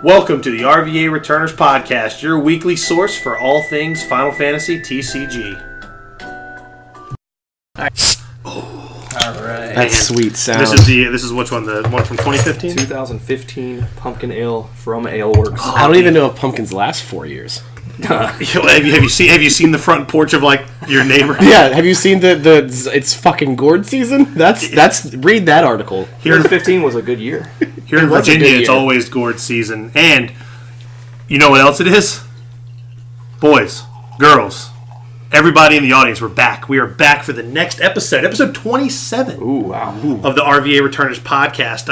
Welcome to the RVA Returners Podcast, your weekly source for all things Final Fantasy TCG. Alright. That's sweet sound. This is which one? The one from 2015? 2015 Pumpkin Ale from Aleworks. I don't even know if pumpkins last 4 years. have you seen the front porch of like your neighbor? Yeah, have you seen the it's fucking gourd season? That's read that article. Here in 15 was a good year. Here in Virginia, it's always gourd season. And you know what else it is? Boys, girls, everybody in the audience, we're back. We are back for the next episode 27 of the RVA Returners Podcast.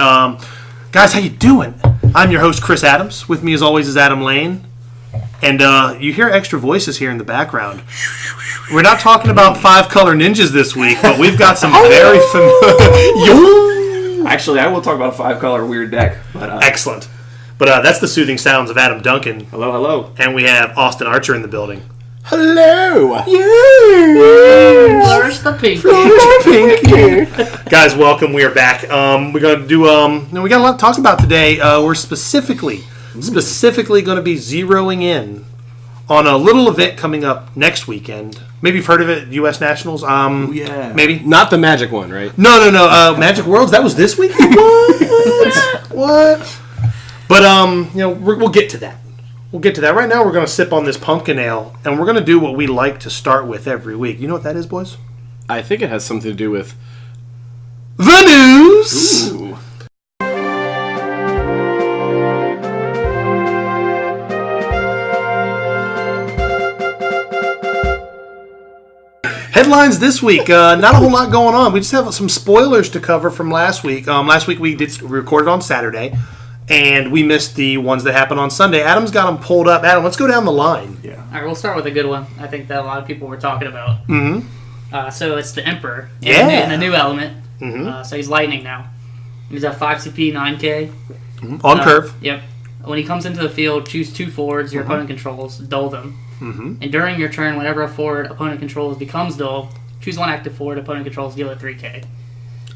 Guys, how you doing? I'm your host, Chris Adams. With me, as always, is Adam Lane. And you hear extra voices here in the background. We're not talking about five-color ninjas this week, but we've got some very familiar... Actually, I will talk about a 5-color weird deck. But, Excellent. But that's the soothing sounds of Adam Duncan. Hello, hello. And we have Austin Archer in the building. Hello. Flourish the Pinky. Guys, welcome. We are back. We're going to do... we got a lot to talk about today. We're specifically going to be zeroing in on a little event coming up next weekend. Maybe you've heard of it, U.S. Nationals. Yeah. Maybe. Not the magic one, right? No. Magic Worlds, that was this week? What? But, we'll get to that. We'll get to that. Right now, we're going to sip on this pumpkin ale, and we're going to do what we like to start with every week. You know what that is, boys? I think it has something to do with the news! Ooh. Headlines this week. Not a whole lot going on. We just have some spoilers to cover from last week. Last week we recorded on Saturday, and we missed the ones that happened on Sunday. Adam's got them pulled up. Adam, let's go down the line. Yeah. All right, we'll start with a good one. I think that a lot of people were talking about. Mm-hmm. So it's the Emperor. Yeah. In the new element. Mm-hmm. So he's lightning now. He's at 5 CP, 9K. Mm-hmm. On curve. Yep. When he comes into the field, choose 2 forwards your opponent controls, dull them. Mm-hmm. And during your turn, whenever a forward opponent controls becomes dull, choose 1 active forward opponent controls, deal it 3K.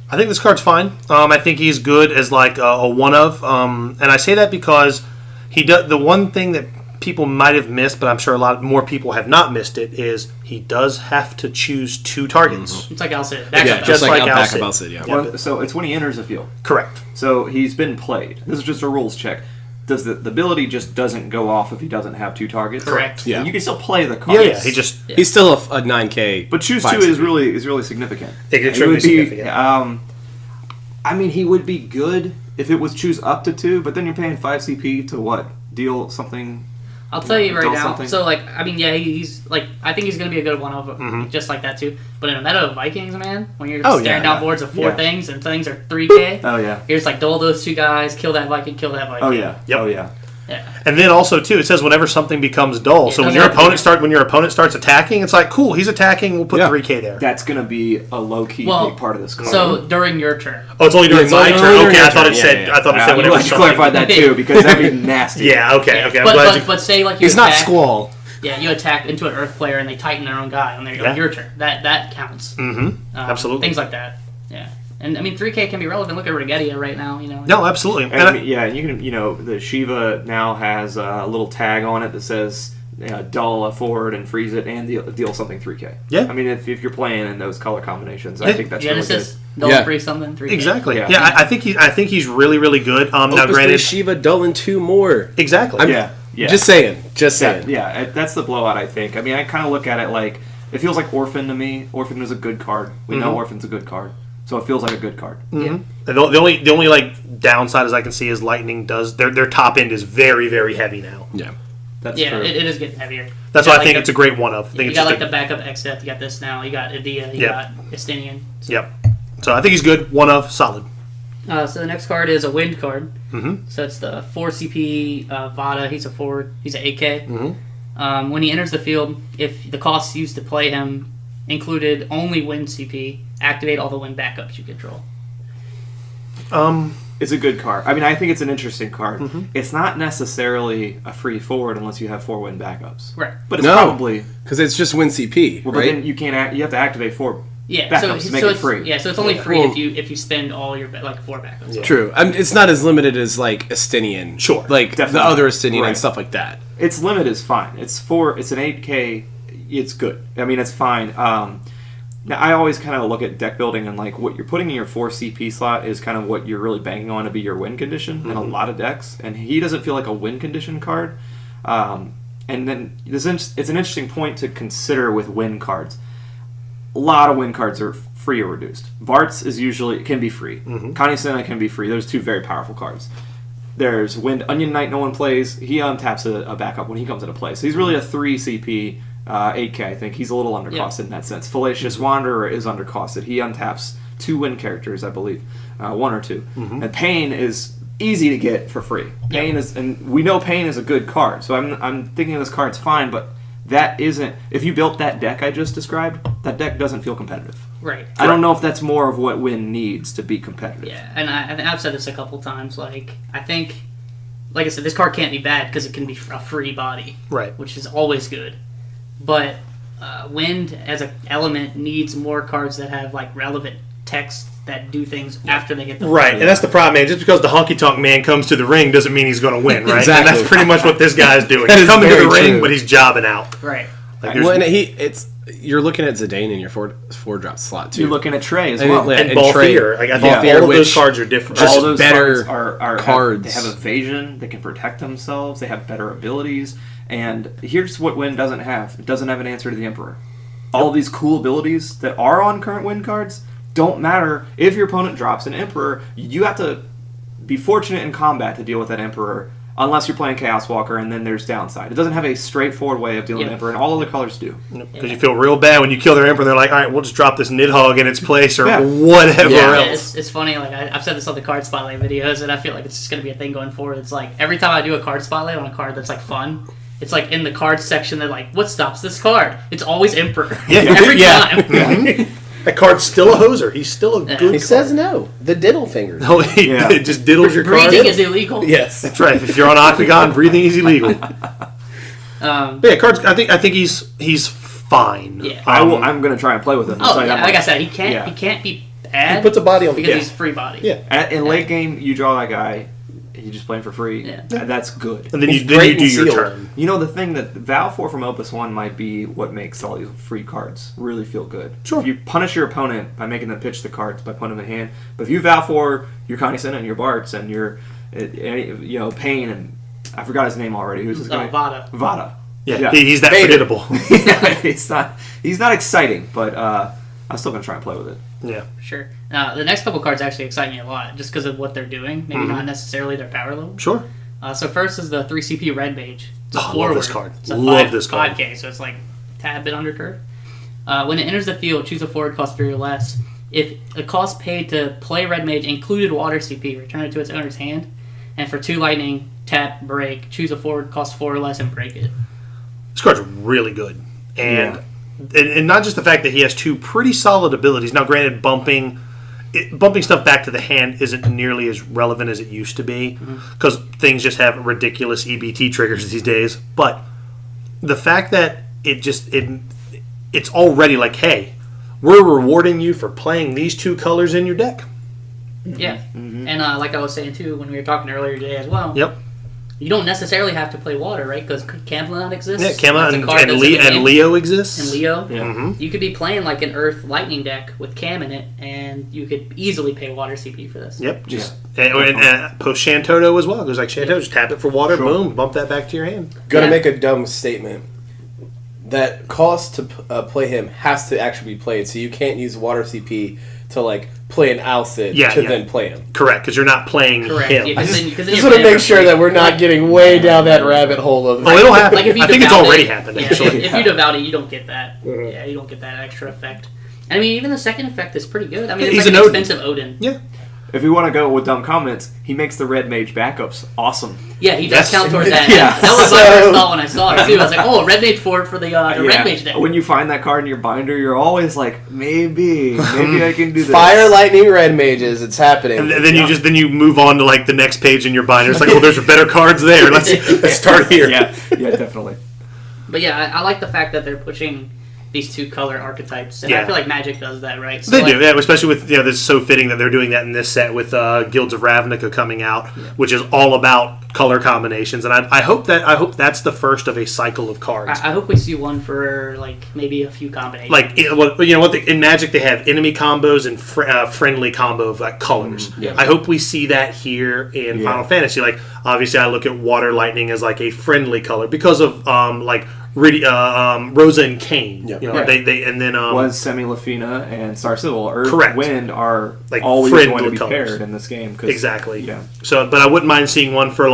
I think this card's fine. I think he's good as like a one of. And I say that because he does the one thing that people might have missed, but I'm sure a lot more people have not missed it, is he does have to choose 2 targets. Mm-hmm. It's like Alcid. Yeah, just like Alcid, yeah. Well, so it's when he enters the field. Correct. So he's been played. This is just a rules check. Does the ability just doesn't go off if he doesn't have 2 targets? Correct. Yeah. You can still play the cards. Yeah. He's still a 9K. But choose 2 is really significant. Extremely significant. I mean, he would be good if it was choose up to 2, but then you're paying 5 CP to what? Deal something? I'll tell you right Deal now. something? So, he's like, I think he's going to be a good one of just like that too. But in a meta of Vikings, man, when you're staring down boards of 4 things and things are 3K, Oh, yeah. you're just like, duel those 2 guys, kill that Viking, kill that Viking. Oh, yeah. Yep. Oh, yeah. Yeah. And then also too, it says whenever something becomes dull. Yeah, so when your opponent starts attacking, it's like, cool, he's attacking. We'll put 3K there. That's going to be a low-key big part of this card. So during your turn. Oh, it's only during my turn. Okay, I thought it said. Yeah. I thought it said I'm whenever glad you something. clarified that too, because that'd be nasty. Yeah. Okay. I'm glad you. But say like you He's not attack, Squall. Yeah, you attack into an Earth player and they tighten their own guy on your turn. That counts. Mm-hmm. Absolutely. Things like that. Yeah. And I mean, 3K can be relevant. Look at Regalia right now. No, absolutely. And I mean, you can. The Shiva now has a little tag on it that says dull a forward and freeze it and deal something 3K. Yeah. I mean, if you're playing in those color combinations, I think that's Genesis, really dull freeze something 3K. Exactly. Yeah. Yeah. I think he's really, really good. Now, Opus 3 granted, Shiva, Dull, and 2 more. exactly. good. Yeah. Just saying. Yeah, that's the blowout, I think. I mean, I kind of look at it like, it feels like Orphan to me. Orphan is a good card. We know Orphan's a good card. So it feels like a good card. Mm-hmm. The only like downside as I can see is Lightning does their top end is very, very heavy now. Yeah. That's Yeah, true. it is getting heavier. That's why I think it's a great one of. I think You it's got just like the backup Exeth, you got this now, you got Adia, you got Estinian. Yep. So I think he's good. One of solid. So the next card is a wind card. Mm-hmm. So it's the 4 CP Vada. He's a forward. He's an 8K. Mm-hmm. When he enters the field, if the costs used to play him included only wind CP, activate all the wind backups you control. It's a good card. I mean, I think it's an interesting card. Mm-hmm. It's not necessarily a free forward unless you have 4 wind backups. Right. But it's probably... Because it's just win CP, Well, right? but then you can't. You have to activate 4 Yeah, backups so make so it it's free. Yeah, so it's only free Well- if you spend all your like 4 backups. Yeah. True. It's not as limited as like Estinian. Sure. Like Definitely. the other Estinian Right. and stuff like that. Its limit is fine. It's an 8K. It's good. I mean, it's fine. Now, I always kind of look at deck building and like what you're putting in your 4 CP slot is kind of what you're really banking on to be your win condition in a lot of decks. And he doesn't feel like a win condition card. And then it's an interesting point to consider with win cards. A lot of win cards are free or reduced. Varts can be free. Connie Senna can be free. Those 2 very powerful cards. There's Wind Onion Knight, no one plays. He untaps a backup when he comes into play. So he's really a 3 CP, 8K, I think. He's a little undercosted in that sense. Fallacious Wanderer is undercosted. He untaps 2 win characters, I believe. 1 or 2. And Pain is easy to get for free. Pain is, and we know Pain is a good card. So I'm thinking this card's fine, but that isn't. If you built that deck I just described, that deck doesn't feel competitive. Right. I don't know if that's more of what Win needs to be competitive. Yeah, and I've said this a couple times. Like, I think, like I said, this card can't be bad because it can be a free body, Right. which is always good. But Wind as an element needs more cards that have like relevant text that do things after they get the Right, and that's the problem, man. Just because the honky-tonk man comes to the ring doesn't mean he's going to win, right? Exactly. And that's pretty much what this guy's doing. That He's is coming to the very ring, true. but he's jobbing out. Right. Like, there's- Well, and you're looking at Zidane in your 4-drop slot too. You're looking at Trey as And well. it- and and Ball Trey- Fear. Like, I Ball think Fear, all of those which- cards are different. just all those better cards cards. They have evasion. They can protect themselves. They have better abilities. And here's what Win doesn't have. It doesn't have an answer to the Emperor. All of these cool abilities that are on current Win cards don't matter if your opponent drops an Emperor. You have to be fortunate in combat to deal with that Emperor, unless you're playing Chaos Walker, and then there's downside. It doesn't have a straightforward way of dealing with Emperor, and all other colors do. Because you feel real bad when you kill their Emperor, and they're like, all right, we'll just drop this Nidhogg in its place or Yeah. whatever Yeah. Yeah, else. it's funny. Like I've said this on the card spotlight videos, and I feel like it's just gonna be a thing going forward. It's like every time I do a card spotlight on a card that's like fun, it's like in the cards section. They're like, "What stops this card?" It's always Emperor. Yeah. every Yeah. time. That card's still a hoser. He's still a good He card. says no. The diddle finger. No, it just diddles your card. Breathing is illegal. Yes. That's right. If you're on Octagon, breathing is illegal. Um, But yeah, cards. I think he's fine. Yeah. I'm going to try and play with him. I'll oh tell you yeah, that like I much. said, he can't be bad. He puts a body on the because yeah. he's free body. Yeah. In late game, you draw that guy. You just play him for free. Yeah. And that's good. And then you He's do great and your sealed. turn. You know, the thing that Val 4 from Opus 1 might be what makes all these free cards really feel good. Sure. If you punish your opponent by making them pitch the cards, by putting them in hand. But if you Val 4 your Connie Senna and your Barts and your, Pain and I forgot his name already. Who's this guy? Vada. Vada. Yeah, he's that Vader. forgettable. He's not exciting, but I'm still going to try and play with it. Yeah. Sure. The next couple cards actually excite me a lot, just because of what they're doing. Maybe not necessarily their power level. Sure. So first is the 3 CP Red Mage. It's a Oh, love forward. this card. It's a Love this card. 5K, so it's like a tad bit under curve. When it enters the field, choose a forward cost 3 or less. If a cost paid to play Red Mage included Water CP, return it to its owner's hand. And for 2 lightning, tap, break, choose a forward cost 4 or less and break it. This card's really good. And not just the fact that he has 2 pretty solid abilities. Now, granted, bumping stuff back to the hand isn't nearly as relevant as it used to be because things just have ridiculous EBT triggers these days. But the fact that it's already like, hey, we're rewarding you for playing these 2 colors in your deck. Yeah. And like I was saying too, when we were talking earlier today as well, Yep. you don't necessarily have to play water, right? Because Camelot exists. Yeah, Camelot That's a card and that's in the game. Leo exists. And Leo. Yeah. You could be playing like an Earth Lightning deck with Cam in it, and you could easily pay water CP for this. Yep. And post Shantoto as well. It goes like Shantoto, just tap it for water, boom, bump that back to your hand. Gonna Yeah. make a dumb statement. That cost to play him has to actually be played, so you can't use water CP to like play an Alcid to then play him. Correct, because you're not playing Correct. him. Yeah, 'cause then Just you're want to playing make for sure free. that we're not getting way down that rabbit hole of. Oh, it'll happen. Like if you I think it's devout already it- happened, yeah, actually. If you devout it, you don't get that. Yeah, you don't get that extra effect. And I mean, even the second effect is pretty good. I mean, it's He's like an an Odin. expensive Odin. Yeah. If we want to go with dumb comments, he makes the Red Mage backups awesome. Yeah, he does Yes. count towards that. Yeah. That was my first thought when I saw it too. I was like, oh, Red Mage forward for the Red Mage deck. When you find that card in your binder, you're always like, maybe I can do this. Fire, lightning, red mages. It's happening. And then you move on to like the next page in your binder. It's like, oh, there's better cards there. Let's start here. Yeah, definitely. But yeah, I like the fact that they're pushing these two color archetypes. And I feel like Magic does that, right? So they do, yeah, especially with, this is so fitting that they're doing that in this set with Guilds of Ravnica coming out, which is all about color combinations. And I hope that's the first of a cycle of cards. I hope we see one for maybe a few combinations. In Magic they have enemy combos and friendly combo of colors. I hope we see that here in Final Fantasy. Obviously I look at Water Lightning as a friendly color because of Rosa and Kane. They and then was Semi-Lafina and Star Civil. Earth, correct. Wind are always going to be paired in this game. Exactly. Yeah. So, but I wouldn't mind seeing one for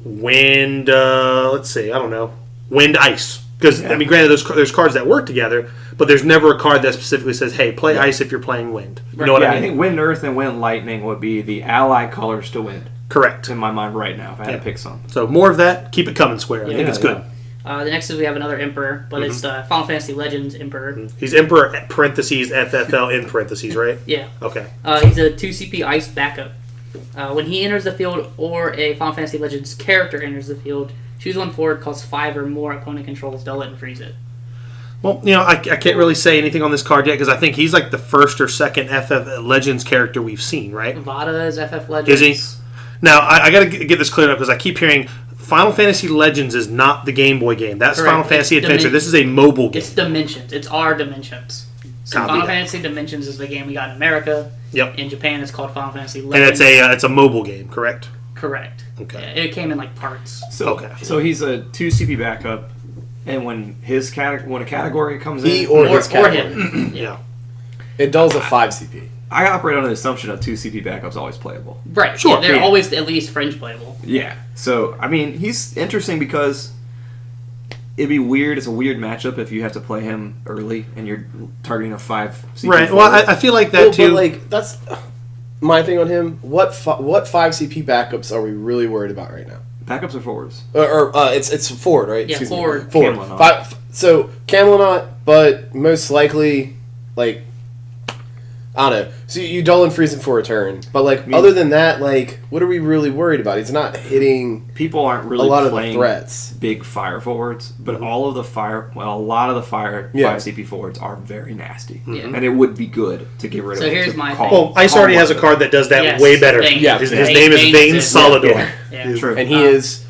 Wind. Let's see. I don't know. Wind Ice. Because granted, there's cards that work together, but there's never a card that specifically says, "Hey, play Ice if you're playing Wind." You know what I mean? I think Wind Earth and Wind Lightning would be the ally colors to Wind. Correct. In my mind right now, if I had to pick some. So more of that. Keep it coming, Square. I think it's good. The next is we have another Emperor, but it's the Final Fantasy Legends Emperor. He's Emperor parentheses FFL in parentheses, right? Yeah. Okay. He's a 2 CP Ice backup. When he enters the field or a Final Fantasy Legends character enters the field, choose one forward, costs 5 or more opponent controls, dull it, and freeze it. Well, I can't really say anything on this card yet because I think he's the first or second FF Legends character we've seen, right? Vada is FF Legends. Is he? Now, I got to get this cleared up because I keep hearing Final Fantasy Legends is not the Game Boy game. That's Correct. Final Fantasy Adventure. This is a mobile game. It's Dimensions. It's our Dimensions. So Final Fantasy Dimensions is the game we got in America. Yep. In Japan, it's called Final Fantasy Legends. And it's a mobile game, correct? Correct. Okay. Yeah, it came in parts. So he's a 2 CP backup, and when a category comes in, or his category, him. Yeah. It does a 5 CP. I operate on the assumption of 2 CP backups always playable. Right. Sure. Yeah, they're always at least fringe playable. Yeah. So he's interesting because it'd be weird. It's a weird matchup if you have to play him early and you're targeting a 5 CP. Right. Well, I feel like that too. But that's my thing on him. What 5 CP backups are we really worried about right now? Backups or forwards? It's forward, right? Yeah, forward. So Camelot, but most likely I don't know. So you dull and freeze him for a turn, but other than that, what are we really worried about? He's not hitting. People aren't really a lot playing of the threats. Big fire forwards, but a lot of the fire 5 CP forwards are very nasty, and it would be good to get rid of. So here's my thing. Well, Ice already has a card that does that way better. His name is Vayne Solidor. Yeah. True. And he is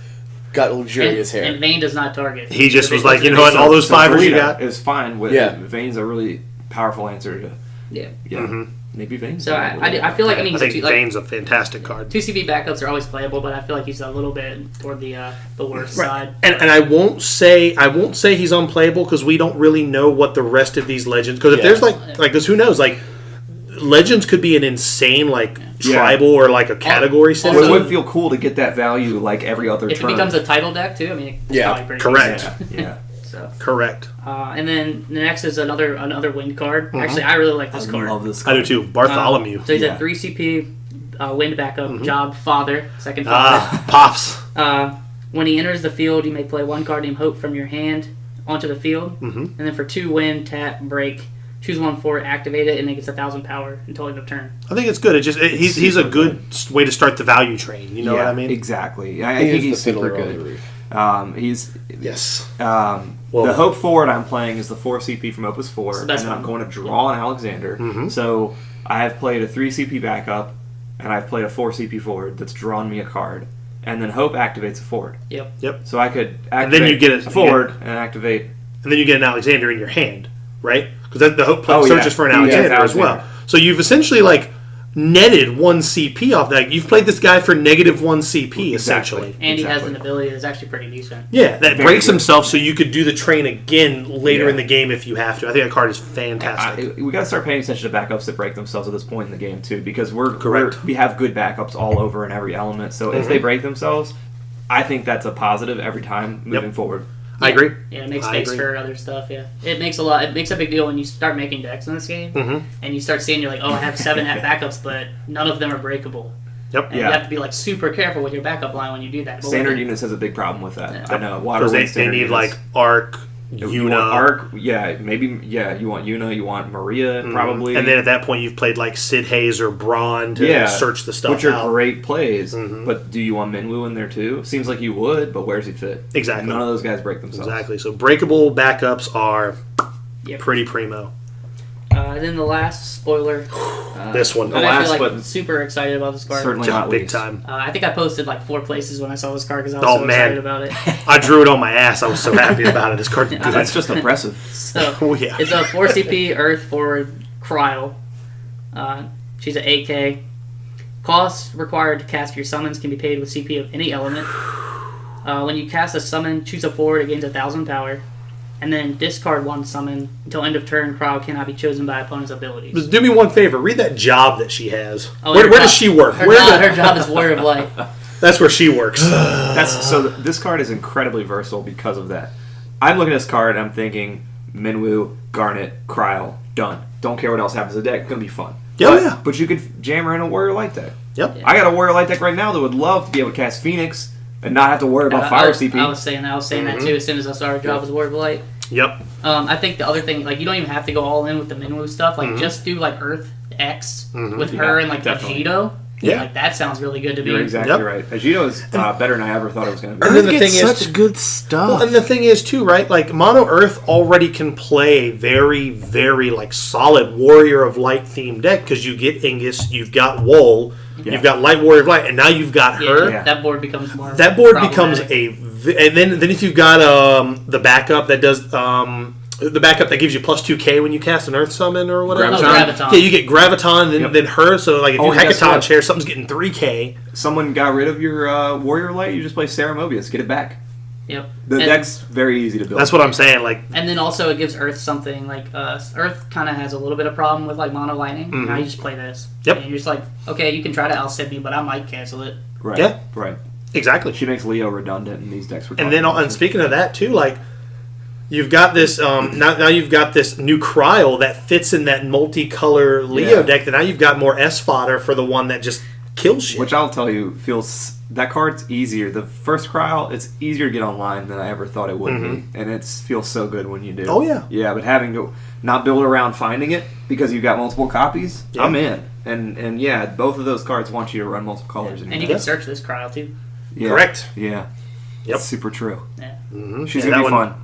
got luxurious hair. And Vayne does not target. He just was you know what? All those fivers you got is fine. Vayne's a really powerful answer to. Yeah. Mm-hmm. Maybe Vayne. So I feel like I think Vayne's a fantastic card. 2 CP backups are always playable, but I feel like he's a little bit toward the worst side. And I won't say he's unplayable because we don't really know what the rest of these legends. Because if there's because who knows? Legends could be an insane tribal or a category system. It would feel cool to get that value every other turn. If it becomes a title deck too, it's probably pretty correct. Yeah. So. Correct. And then the next is another wind card. Mm-hmm. Actually, I really like this card. I love this card. I do too. Bartholomew. So he's a 3 CP wind backup, job father, second father. Pops. When he enters the field, you may play one card named Hope from your hand onto the field. Mm-hmm. And then for 2 wind, tap, break, choose one for it, activate it, and it gets 1,000 power until end of turn. I think it's good. He's a good way to start the value train. You know what I mean? Exactly. I think he's super good. Yes. The Hope forward I'm playing is the 4 CP from Opus 4, and then I'm going to draw an Alexander. Mm-hmm. So I have played a 3 CP backup, and I've played a 4 CP forward that's drawn me a card, and then Hope activates a forward. Yep. So I could activate and then you get a forward and activate, and then you get an Alexander in your hand, right? Because the Hope searches for an Alexander as well. So you've essentially netted 1 CP off that. You've played this guy for -1 CP, essentially. And he has an ability that's actually pretty decent. Yeah, that breaks himself so you could do the train again later in the game if you have to. I think that card is fantastic. We got to start paying attention to backups that break themselves at this point in the game, too, because we have good backups all over in every element. So if they break themselves, I think that's a positive every time moving forward. I agree. Yeah, it makes space for other stuff. Yeah, it makes a big deal when you start making decks in this game, and you start seeing I have 7 backups, but none of them are breakable. Yep. And you have to be super careful with your backup line when you do that. Standard units has a big problem with that. I know. Because they need Arc, You want Arc, maybe, you want Yuna, you want Maria, probably. And then at that point, you've played like Sid Hayes or Braun to search the stuff out. Which are great plays, but do you want Minwoo in there too? Seems like you would, but where's he fit? Exactly. None of those guys break themselves. Exactly. So breakable backups are pretty primo. Then the last spoiler. This one. I'm actually super excited about this card. Certainly not big least. time. I think I posted like 4 places when I saw this card because I was excited about it. I drew it on my ass. I was so happy about it. This card's good. That's just impressive. So, yeah. It's a 4 CP Earth forward Cryo. She's an 8K. Cost required to cast your summons can be paid with CP of any element. When you cast a summon, choose a forward, it gains 1,000 power. And then discard 1 summon. Until end of turn, Cryo cannot be chosen by opponent's abilities. Just do me one favor. Read that job that she has. Oh, where does she work? Her job is Warrior of Light. That's where she works. This card is incredibly versatile because of that. I'm looking at this card and I'm thinking Minwoo, Garnet, Cryo, done. Don't care what else happens to the deck. Gonna be fun. But you could jam her in a Warrior Light deck. Yep. I got a Warrior Light deck right now that would love to be able to cast Phoenix and not have to worry about fire CP. I was saying that too as soon as I started job as Warrior of Light. Yep. I think the other thing, like, you don't even have to go all in with the Minwoo stuff. Like, just do like Earth X with her and like Vegito. Yeah. Like, that sounds really good to me. You're exactly right. Vegito is better than I ever thought it was going to be. And then the thing is, such good stuff. Well, and the thing is too, right? Like Mono Earth already can play a very, very like solid Warrior of Light themed deck because you get Ingus, you've got Wool, you've got Light Warrior of Light, and now you've got her. Yeah. That board becomes more. That board becomes and then if you've got the backup that does the backup that gives you plus 2K when you cast an Earth Summon or whatever. Graviton. Yeah, you get Graviton and then her. So like if you Hecaton chair, something's getting 3K. Someone got rid of your Warrior Light. You just play Sarah Mobius. Get it back. Yep. The deck's very easy to build. That's what I'm saying. Like, and then also it gives Earth something like Earth kind of has a little bit of problem with like mono lightning. Now you just play this. Yep. And you're just like, okay, you can try to outset me, but I might cancel it. Right. Yeah. Right. Exactly. She makes Leo redundant in these decks. And then, and speaking of that too, like you've got this now you've got this new Cryo that fits in that multicolor Leo deck. That now you've got more S fodder for the one that just kills shit. Which I'll tell you that card's easier. The first Cryo, it's easier to get online than I ever thought it would be, and it feels so good when you do. Oh yeah. Yeah, but having to not build around finding it because you've got multiple copies, I'm in. And yeah, both of those cards want you to run multiple colors. And you can search this Cryo too. Yeah. Correct. Yeah. Yep. It's super true. Yeah. She's going to be fun.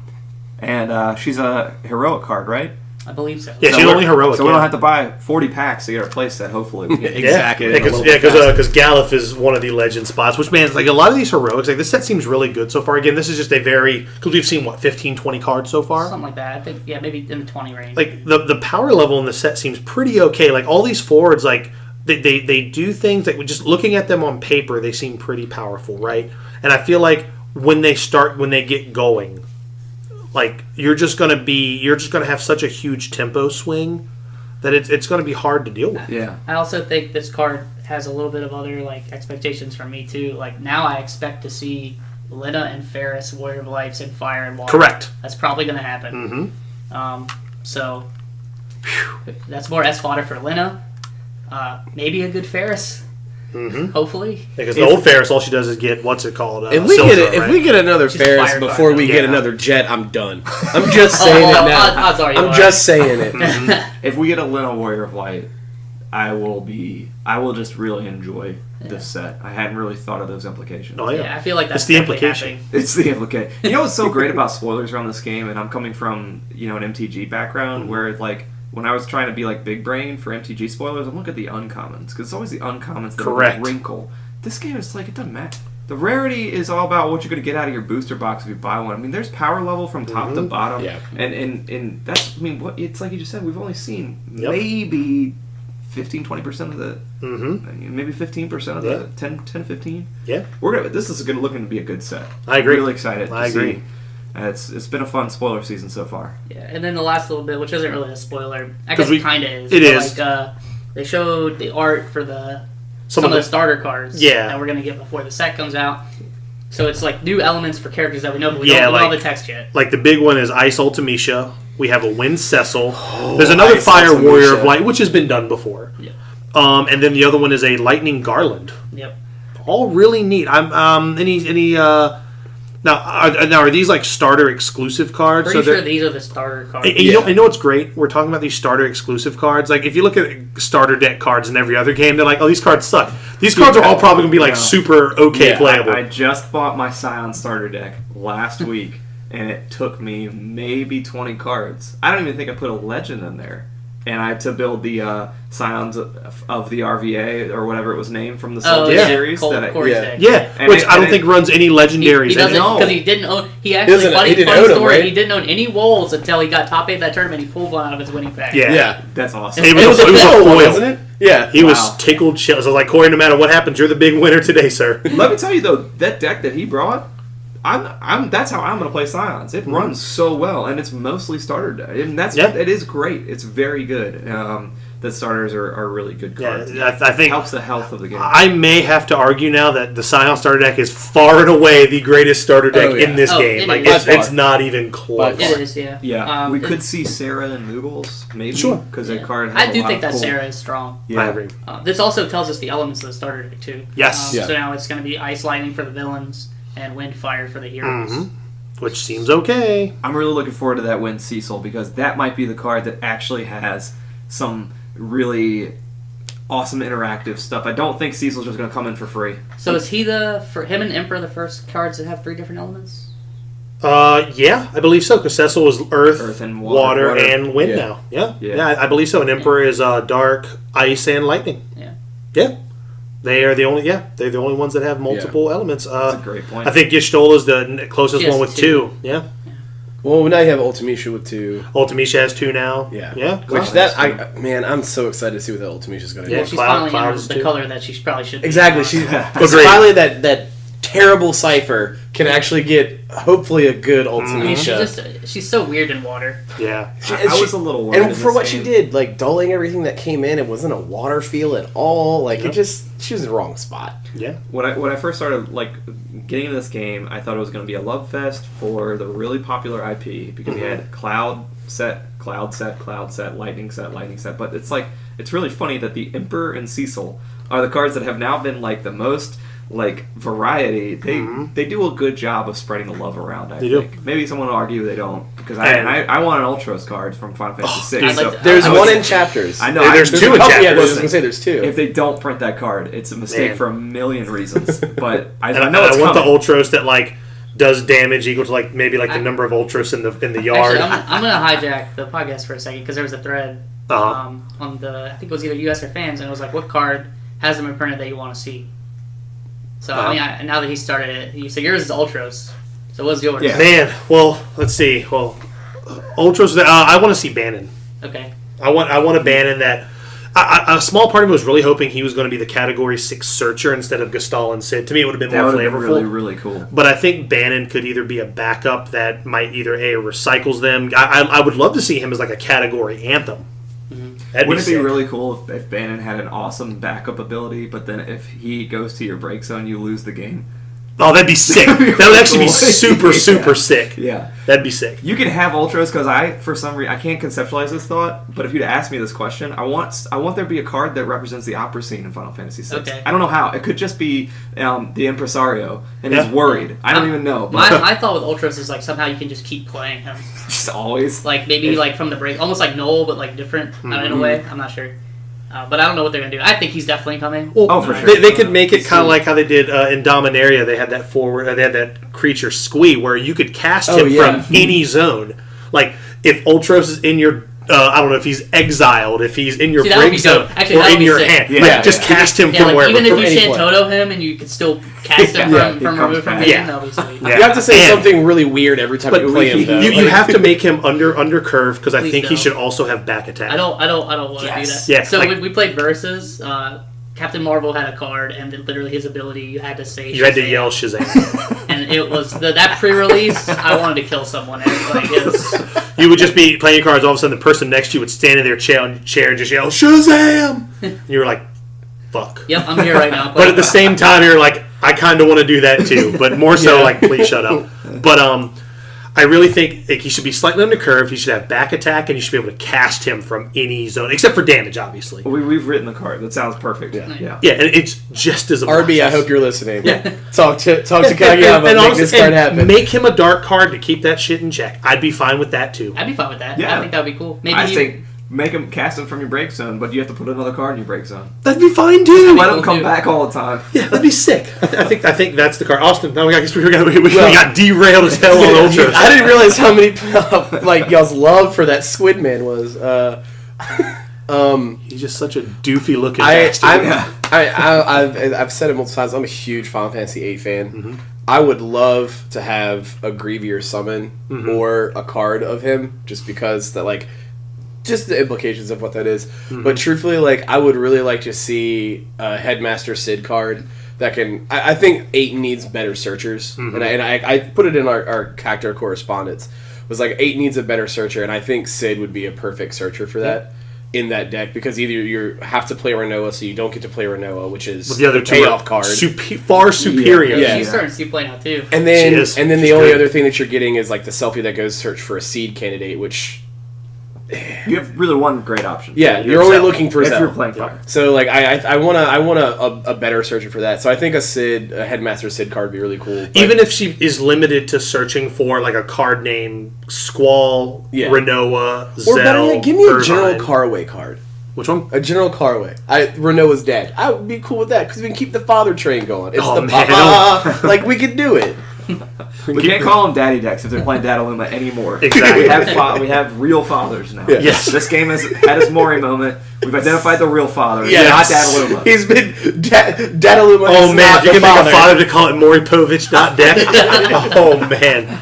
And she's a heroic card, right? I believe so. Yeah, she's only heroic. So we don't have to buy 40 packs to get our playset, hopefully. Exactly. Because Galef is one of the legend spots, which, man, like a lot of these heroics, like this set seems really good so far. Again, this is just a very, because we've seen, 15, 20 cards so far? Something like that. I think, maybe in the 20 range. Like, the power level in the set seems pretty okay. Like, all these forwards, like, they do things that, just looking at them on paper, they seem pretty powerful, right? And I feel like when they get going, like you're just gonna have such a huge tempo swing that it's gonna be hard to deal with. Yeah. I also think this card has a little bit of other like expectations from me too. Like now I expect to see Lina and Ferris, Warrior of Lights, and Fire and Water. Correct. That's probably gonna happen. So that's more S fodder for Lina. Maybe a good Ferris. Hopefully, because the old Ferris, all she does is get what's it called? If we get another Ferris before we get another Jet, I'm done. I'm just saying it now. I'm just saying it. If we get a Lina Warrior of Light, I will just really enjoy this set. I hadn't really thought of those implications. Oh yeah, I feel like that's the implication. It's the implication. You know what's so great about spoilers around this game, and I'm coming from an MTG background where like. When I was trying to be like big brain for MTG spoilers, I'm looking at the uncommons because it's always the uncommons that are wrinkle. This game is like it doesn't matter. The rarity is all about what you're going to get out of your booster box if you buy one. I mean, there's power level from top to bottom, and that's what it's like you just said. We've only seen maybe 15-20% of the maybe 15% of the 10-15. Yeah, this is looking to be a good set. I agree. I'm really excited. I agree. See. It's been a fun spoiler season so far. Yeah, and then the last little bit, which isn't really a spoiler, I guess it kind of is. It is. Like, they showed the art for some of the starter cards that we're going to get before the set comes out. So it's like new elements for characters that we know, but we don't know the text yet. Like the big one is Ice Ultimecia. We have a Wind Cecil. There's another Fire Warrior of Light, which has been done before. Yep. And then the other one is a Lightning Garland. Yep. All really neat. I'm any Now, are these like starter exclusive cards? Pretty sure these are the starter cards. You know what's great? We're talking about these starter exclusive cards. Like, if you look at starter deck cards in every other game, they're like, oh, these cards suck. These cards are all probably going to be like super okay playable. I just bought my Scion starter deck last week, and it took me maybe 20 cards. I don't even think I put a legend in there. And I had to build the Scions of the RVA or whatever it was named from the Subject series. Which I don't think runs any legendaries. He doesn't, because he didn't own. He actually, funny story, right? He didn't own any wolves until he got top 8 that tournament. He pulled one out of his winning pack. Yeah. That's awesome. It was a foil, wasn't it? Yeah. He was tickled shitless. I was like, Corey, no matter what happens, you're the big winner today, sir. Let me tell you, though, that deck that he brought, that's how I'm going to play Scions. It runs so well, and it's mostly starter deck. And it is great. It's very good. The starters are really good cards. Yeah, I think it helps the health of the game. I may have to argue now that the Scion starter deck is far and away the greatest starter deck in this game. Like it's not even close. It is, yeah. We could see Sarah and Moogles, maybe. Sure. Because that card has I do think that Sarah is strong. Yeah. I agree. This also tells us the elements of the starter deck, too. Yes. So now it's going to be Ice Lightning for the villains and Wind Fire for the heroes. Mm-hmm. Which seems okay. I'm really looking forward to that Wind Cecil, because that might be the card that actually has some really awesome interactive stuff. I don't think Cecil's just going to come in for free. So is he for him and Emperor the first cards that have 3 different elements? Yeah, I believe so, because Cecil was Earth and water, and Wind now. Yeah, I believe so. And Emperor is Dark, Ice, and Lightning. Yeah. They are the only. They're the only ones that have multiple elements. That's a great point. I think Y'shtola is the closest one with 2. Yeah. Well, now you have Ultimisha with 2. Ultimisha has 2 now. Yeah. Which I'm so excited to see what that Ultimisha is going to do. Well, she's finally in the color that she probably should be. Exactly. She's finally that terrible cipher can actually get hopefully a good Ultimisha. She's so weird in water. Yeah. I was a little worried. And for what she did, like dulling everything that came in, it wasn't a water feel at all. Like she was in the wrong spot. Yeah. When I first started getting into this game, I thought it was going to be a love fest for the really popular IP, because you had Cloud set, Lightning set. But it's really funny that the Emperor and Cecil are the cards that have now been the most variety. They do a good job of spreading the love around. I think maybe someone will argue they don't, because I want an Ultros card from Final Fantasy VI. There's one in chapters. I know there's 2 in chapters. Yeah, I was going to say there's 2. If they don't print that card, it's a mistake for a million reasons. But I know I want the Ultros that does damage equal to maybe the number of Ultros in the yard. Actually, I'm going to hijack the podcast for a second, because there was a thread on I think it was either US or Fans, and it was what card has them imprinted that you want to see. So, now that he started it, you said yours is Ultros. So, what's yours? Yeah. Man, well, let's see. Well, Ultros, I want to see Bannon. Okay. I want a Bannon that... a small part of me was really hoping he was going to be the Category 6 Searcher instead of Gestal and Sid. To me, it would have been more flavorful. Really, really cool. But I think Bannon could either be a backup that might either recycles them. I would love to see him as a Category Anthem. Wouldn't it be really cool if Bannon had an awesome backup ability, but then if he goes to your break zone, you lose the game? Oh, that'd be sick. That would actually be super sick. Yeah. That'd be sick. You can have Ultros, because for some reason, I can't conceptualize this thought, but if you'd asked me this question, I want there to be a card that represents the opera scene in Final Fantasy VI. Okay. I don't know how. It could just be the Impresario, and he's worried. I don't even know. My thought with Ultros is somehow you can just keep playing him. Just always? Maybe from the break, almost like Noel, but different in a way. I'm not sure. But I don't know what they're going to do. I think he's definitely coming. Well, for sure. They could make it kind of like how they did in Dominaria. They had that creature Squee where you could cast him from any zone. If Ultros is in your... I don't know if he's exiled, if he's in your break zone, or in your hand. Just cast him from wherever. Even if you Shantoto him and you could still cast him from removed from game, obviously. You have to say something really weird every time you play him, though. You have to make him under curve, because I think he should also have back attack. I don't want to do that. Yeah, so we played Versus. Captain Marvel had a card, and literally his ability, you had to say You had to yell Shazam. And it was that pre-release, I wanted to kill someone. You would just be playing your cards, all of a sudden the person next to you would stand in their chair and just yell, Shazam! And you were like, fuck. Yep, I'm here right now. But at the same time, you're like, I kind of want to do that too. But more so, please shut up. But I really think he should be slightly undercurved. He should have back attack, and you should be able to cast him from any zone, except for damage, obviously. We've written the card. That sounds perfect. Yeah, and it's just as obnoxious. RB, I hope you're listening. Yeah. Talk to Kageyama and make this card happen. Make him a dark card to keep that shit in check. I'd be fine with that, too. I'd be fine with that. Yeah. I think that would be cool. Maybe I think make him cast him from your break zone, but you have to put another card in your break zone. That'd be fine, too. Let him come back all the time. Yeah, that'd be sick. I think that's the card. Austin, now I guess we got derailed as hell on Ultras. I didn't realize how many y'all's love for that Squidman was. He's just such a doofy looking bastard. I've said it multiple times. I'm a huge Final Fantasy VIII fan. Mm-hmm. I would love to have a Grievier summon or a card of him, just because that just the implications of what that is. Mm-hmm. But truthfully, I would really like to see a Headmaster Sid card that can. I think 8 needs better searchers, and I put it in our character correspondence. Was 8 needs a better searcher, and I think Sid would be a perfect searcher for that. In that deck, because either you have to play Renoa, so you don't get to play Renoa, which is the other payoff card, far superior. Yeah. She's starting to see play now too. And then the only other thing that you're getting is the selfie that goes search for a seed candidate, which you have really one great option. Yeah, you're only looking for Zell. If you're playing fire. So I want a better searcher for that. So I think a Headmaster Sid card would be really cool. Even if she is limited to searching for a card name Squall, Renoa, Zell, or better yet, give me a Irvine. General Carway card. Which one? A General Carway. Renoa's dead. I would be cool with that because we can keep the father train going. It's we could do it. We can't call them daddy decks if they're playing Dadaluma anymore. Exactly. We have real fathers now. Yeah. Yes. This game has had its Mori moment. We've identified the real father. Yes. Not Dadaluma. He's been Dadaluma. Oh man, if you can make a father to call it Moripovich.deck. Oh man.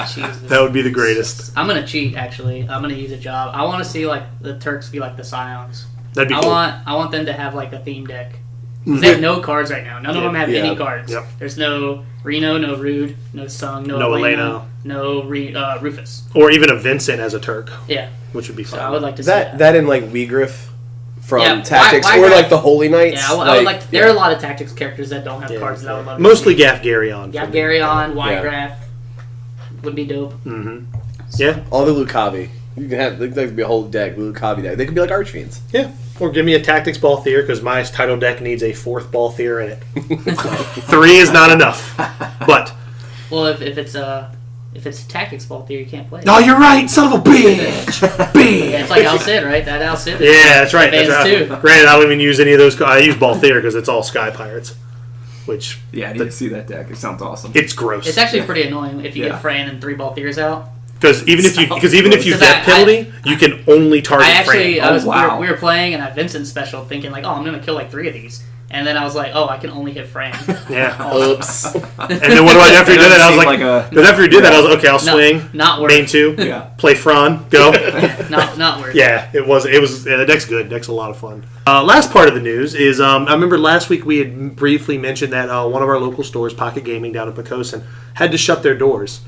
Jesus. That would be the greatest. I'm gonna cheat. Actually, I'm gonna use a job. I want to see the Turks be like the Scions. That'd be cool. I want them to have a theme deck. They have no cards right now. None of them have any cards. Yep. There's no Reno, no Rude, no Sung, no Elena, no Rufus, or even a Vincent as a Turk. Yeah, which would be fun. So I would like to see that. That in Weegriff from Tactics, why or the Holy Knights. Yeah, I would like. There are a lot of Tactics characters that don't have cards that I would love. Mostly Gafgarion. Gafgarion, Winegraph would be dope. Mm-hmm. Yeah, all the Lucavi. You can have. There could be a whole deck, Lucavi deck. They could be like Archfiends. Yeah. Or give me a Tactics Balthier, because my title deck needs a 4th Balthier in it. 3 is not enough. But well, if it's a Tactics Balthier, you can't play it. Oh, you're right, son of a bitch! Bitch! Yeah, it's like Alcid, right? That Alcid. Yeah, that's right. Too. Granted, I don't even use any of those. I use Balthier because it's all Sky Pirates. Which I need to see that deck. It sounds awesome. It's gross. It's actually pretty annoying if you get Fran and 3 Balthiers out. Because even if you death penalty, you can only target Fran. We were playing and I Vincent special thinking I'm gonna kill 3 of these, and then I was like, I can only hit Fran. Yeah. Oops. And then what do I after you did that? I was like, after you did that, I was like, okay, I'll swing. Not worth. Main 2. Yeah. Play Fran. Go. Not worth. Yeah, it was. The deck's good. The deck's a lot of fun. Last part of the news is I remember last week we had briefly mentioned that one of our local stores, Pocket Gaming down in Pocosin, had to shut their doors.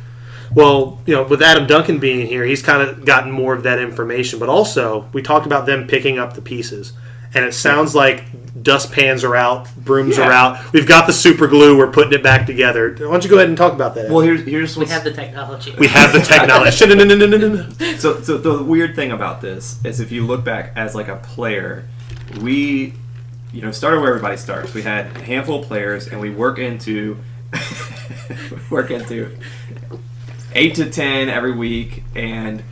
Well, with Adam Duncan being here, he's kind of gotten more of that information. But also, we talked about them picking up the pieces. And it sounds like dustpans are out, brooms are out. We've got the super glue. We're putting it back together. Why don't you go ahead and talk about that, Adam? Well, here's we have the technology. We have the technology. So the weird thing about this is if you look back as a player, we started where everybody starts. We had a handful of players, and we work into 8 to 10 every week, and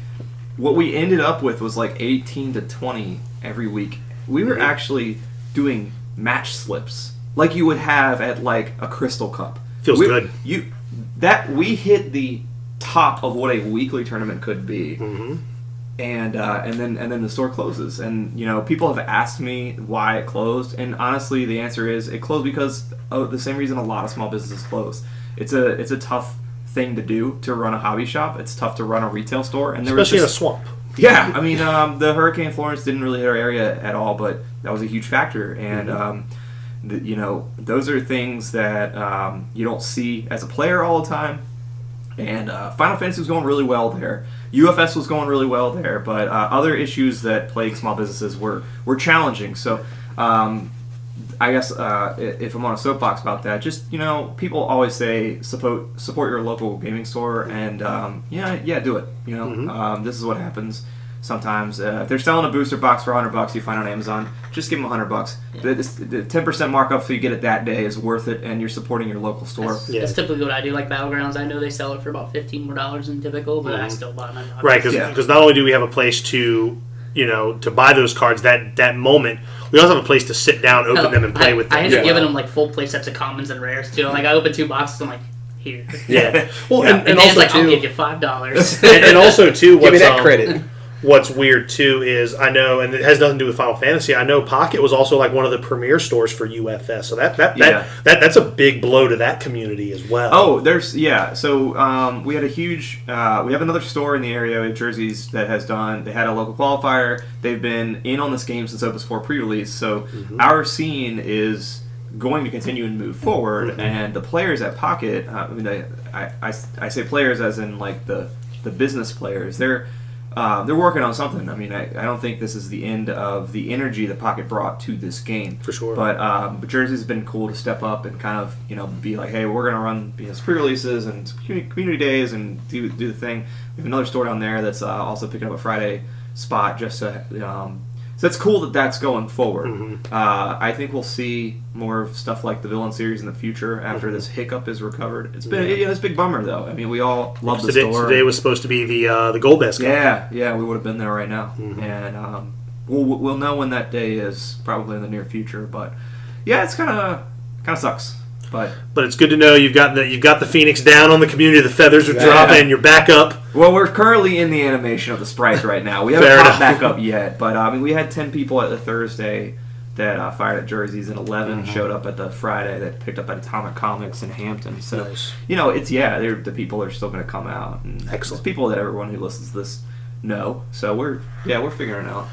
what we ended up with was 18 to 20 every week. We were actually doing match slips like you would have at a Crystal Cup. Feels good. We hit the top of what a weekly tournament could be. Mm-hmm. And then the store closes, and people have asked me why it closed, and honestly the answer is it closed because of the same reason a lot of small businesses close. It's a tough thing to do to run a hobby shop. It's tough to run a retail store, and especially in a swamp. Yeah, I mean the Hurricane Florence didn't really hit our area at all, but that was a huge factor, and those are things that you don't see as a player all the time. And Final Fantasy was going really well there. UFS was going really well there, but other issues that plague small businesses were challenging. So I guess if I'm on a soapbox about that, just people always say support your local gaming store, and do it. This is what happens sometimes. If they're selling a booster box for $100, you find on Amazon, just give them $100. Yeah. The 10% markup so you get it that day is worth it, and you're supporting your local store. That's typically what I do. Like Battlegrounds, I know they sell it for about $15 more than typical, but I still buy my box. Right, because not only do we have a place to to buy those cards that moment, we also have a place to sit down, open them, and play with them. I end up giving them like full play sets of commons and rares too. Like I open 2 boxes, I'm like, here. Yeah. Well, and also like, I'll give you $5. and also too, give me that credit. What's weird too is I know, and it has nothing to do with Final Fantasy. I know Pocket was also like one of the premier stores for UFS, so that's a big blow to that community as well. Oh, So we had a huge. We have another store in the area of jerseys that has done. They had a local qualifier. They've been in on this game since Opus 4 pre-release. So our scene is going to continue and move forward, and the players at Pocket. I say players as in like the business players. They're working on something. I mean, I don't think this is the end of the energy that Pocket brought to this game. For sure. But Jersey's been cool to step up and kind of, be like, hey, we're going to run pre-releases and community days and do the thing. We have another store down there that's also picking up a Friday spot just to... so it's cool that that's going forward. I think we'll see more of stuff like the Villain series in the future after this hiccup is recovered. It's been it's a big bummer though. I mean, we all love the store. Today was supposed to be the Gold Best Cup. Yeah, we would have been there right now, and we'll know when that day is, probably in the near future. But yeah, it's kind of sucks. But it's good to know you've got the Phoenix down on the community. The feathers are dropping. You're back up. Well, we're currently in the animation of the sprite right now. We haven't popped back up yet, but we had 10 people at the Thursday that fired at jerseys, and 11 showed up at the Friday that picked up at Atomic Comics in Hampton. So nice. The people are still going to come out. And excellent. It's people that everyone who listens to this know. So we're figuring it out.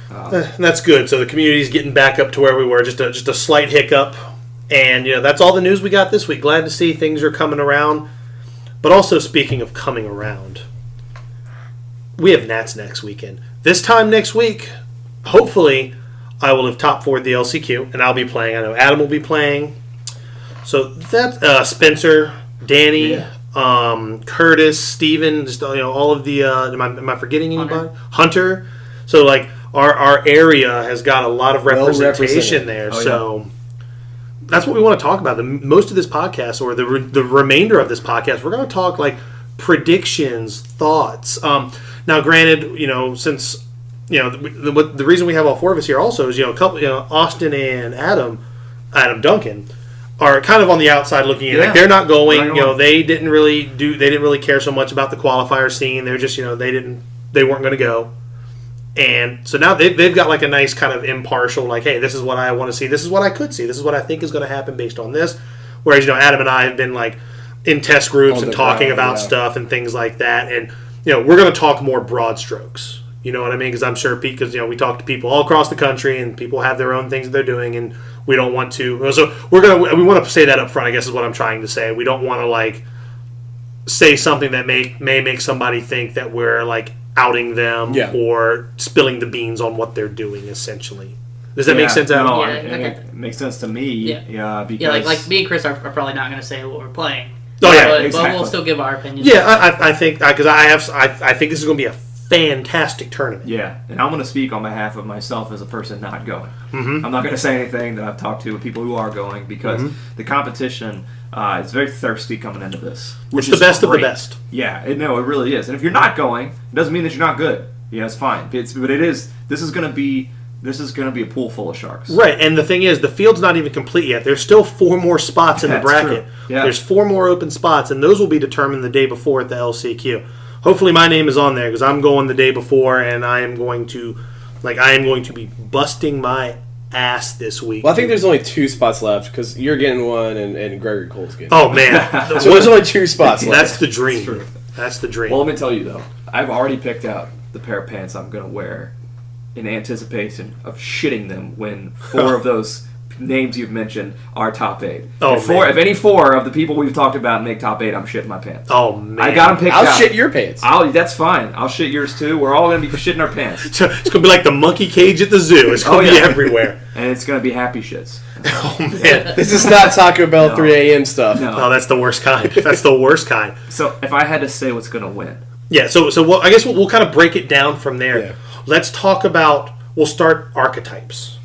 That's good. So the community's getting back up to where we were. Just a slight hiccup. And, that's all the news we got this week. Glad to see things are coming around. But also, speaking of coming around, we have Nats next weekend. This time next week, hopefully, I will have top 4'd the LCQ, and I'll be playing. I know Adam will be playing. So that's Spencer, Danny, Curtis, Steven, just all of the... am I forgetting anybody? Hunter. So, like, our area has got a lot of representation there. That's what we want to talk about. Most of this podcast, or the remainder of this podcast, we're going to talk like predictions, thoughts. Now, granted, since the reason we have all 4 of us here also is a couple, Austin and Adam Duncan are kind of on the outside looking in. Like they're not going. They didn't really care so much about the qualifier scene. They're just they weren't going to go. And so now they've got like a nice kind of impartial, like, hey, this is what I want to see. This is what I could see. This is what I think is going to happen based on this. Whereas, Adam and I have been like in test groups and talking about stuff and things like that. And, we're going to talk more broad strokes. You know what I mean? Because I'm sure, because, we talk to people all across the country and people have their own things that they're doing, and we don't want to. So we want to say that up front, I guess is what I'm trying to say. We don't want to like say something that may make somebody think that we're like outing them or spilling the beans on what they're doing, essentially. Does that make sense at all? Yeah, it makes sense to me. Because like me and Chris are probably not going to say what we're playing. Exactly. But we'll still give our opinion. Yeah, I think because I think this is going to be a fantastic tournament. Yeah, and I'm going to speak on behalf of myself as a person not going. I'm not going to say anything that I've talked to with people who are going, because the competition is very thirsty coming into this. Which is the best of the best. Yeah, it really is. And if you're not going, it doesn't mean that you're not good. Yeah, it's fine. But it is. This is going to be a pool full of sharks. Right, and the thing is, the field's not even complete yet. There's still 4 more spots in the bracket. Yeah. There's 4 more open spots, and those will be determined the day before at the LCQ. Hopefully my name is on there, because I'm going the day before, and I am going to be busting my ass this week. Well, I think there's only 2 spots left, because you're getting one and Gregory Cole's getting one. Oh, man. So there's only 2 spots left. That's the dream. That's the dream. Well, let me tell you, though. I've already picked out the pair of pants I'm going to wear in anticipation of shitting them when 4 of those names you've mentioned are top 8. Oh, if any 4 of the people we've talked about make top 8, I'm shitting my pants. Oh, man. I got them picked out. I'll shit your pants. That's fine. I'll shit yours too. We're all going to be shitting our pants. It's going to be like the monkey cage at the zoo. It's going to be everywhere. And it's going to be happy shits. Oh, man. This is not Taco Bell 3 a.m. stuff. No. Oh, that's the worst kind. That's the worst kind. So if I had to say what's going to win. Yeah, so I guess we'll kind of break it down from there. Yeah. Let's talk about, we'll start archetypes.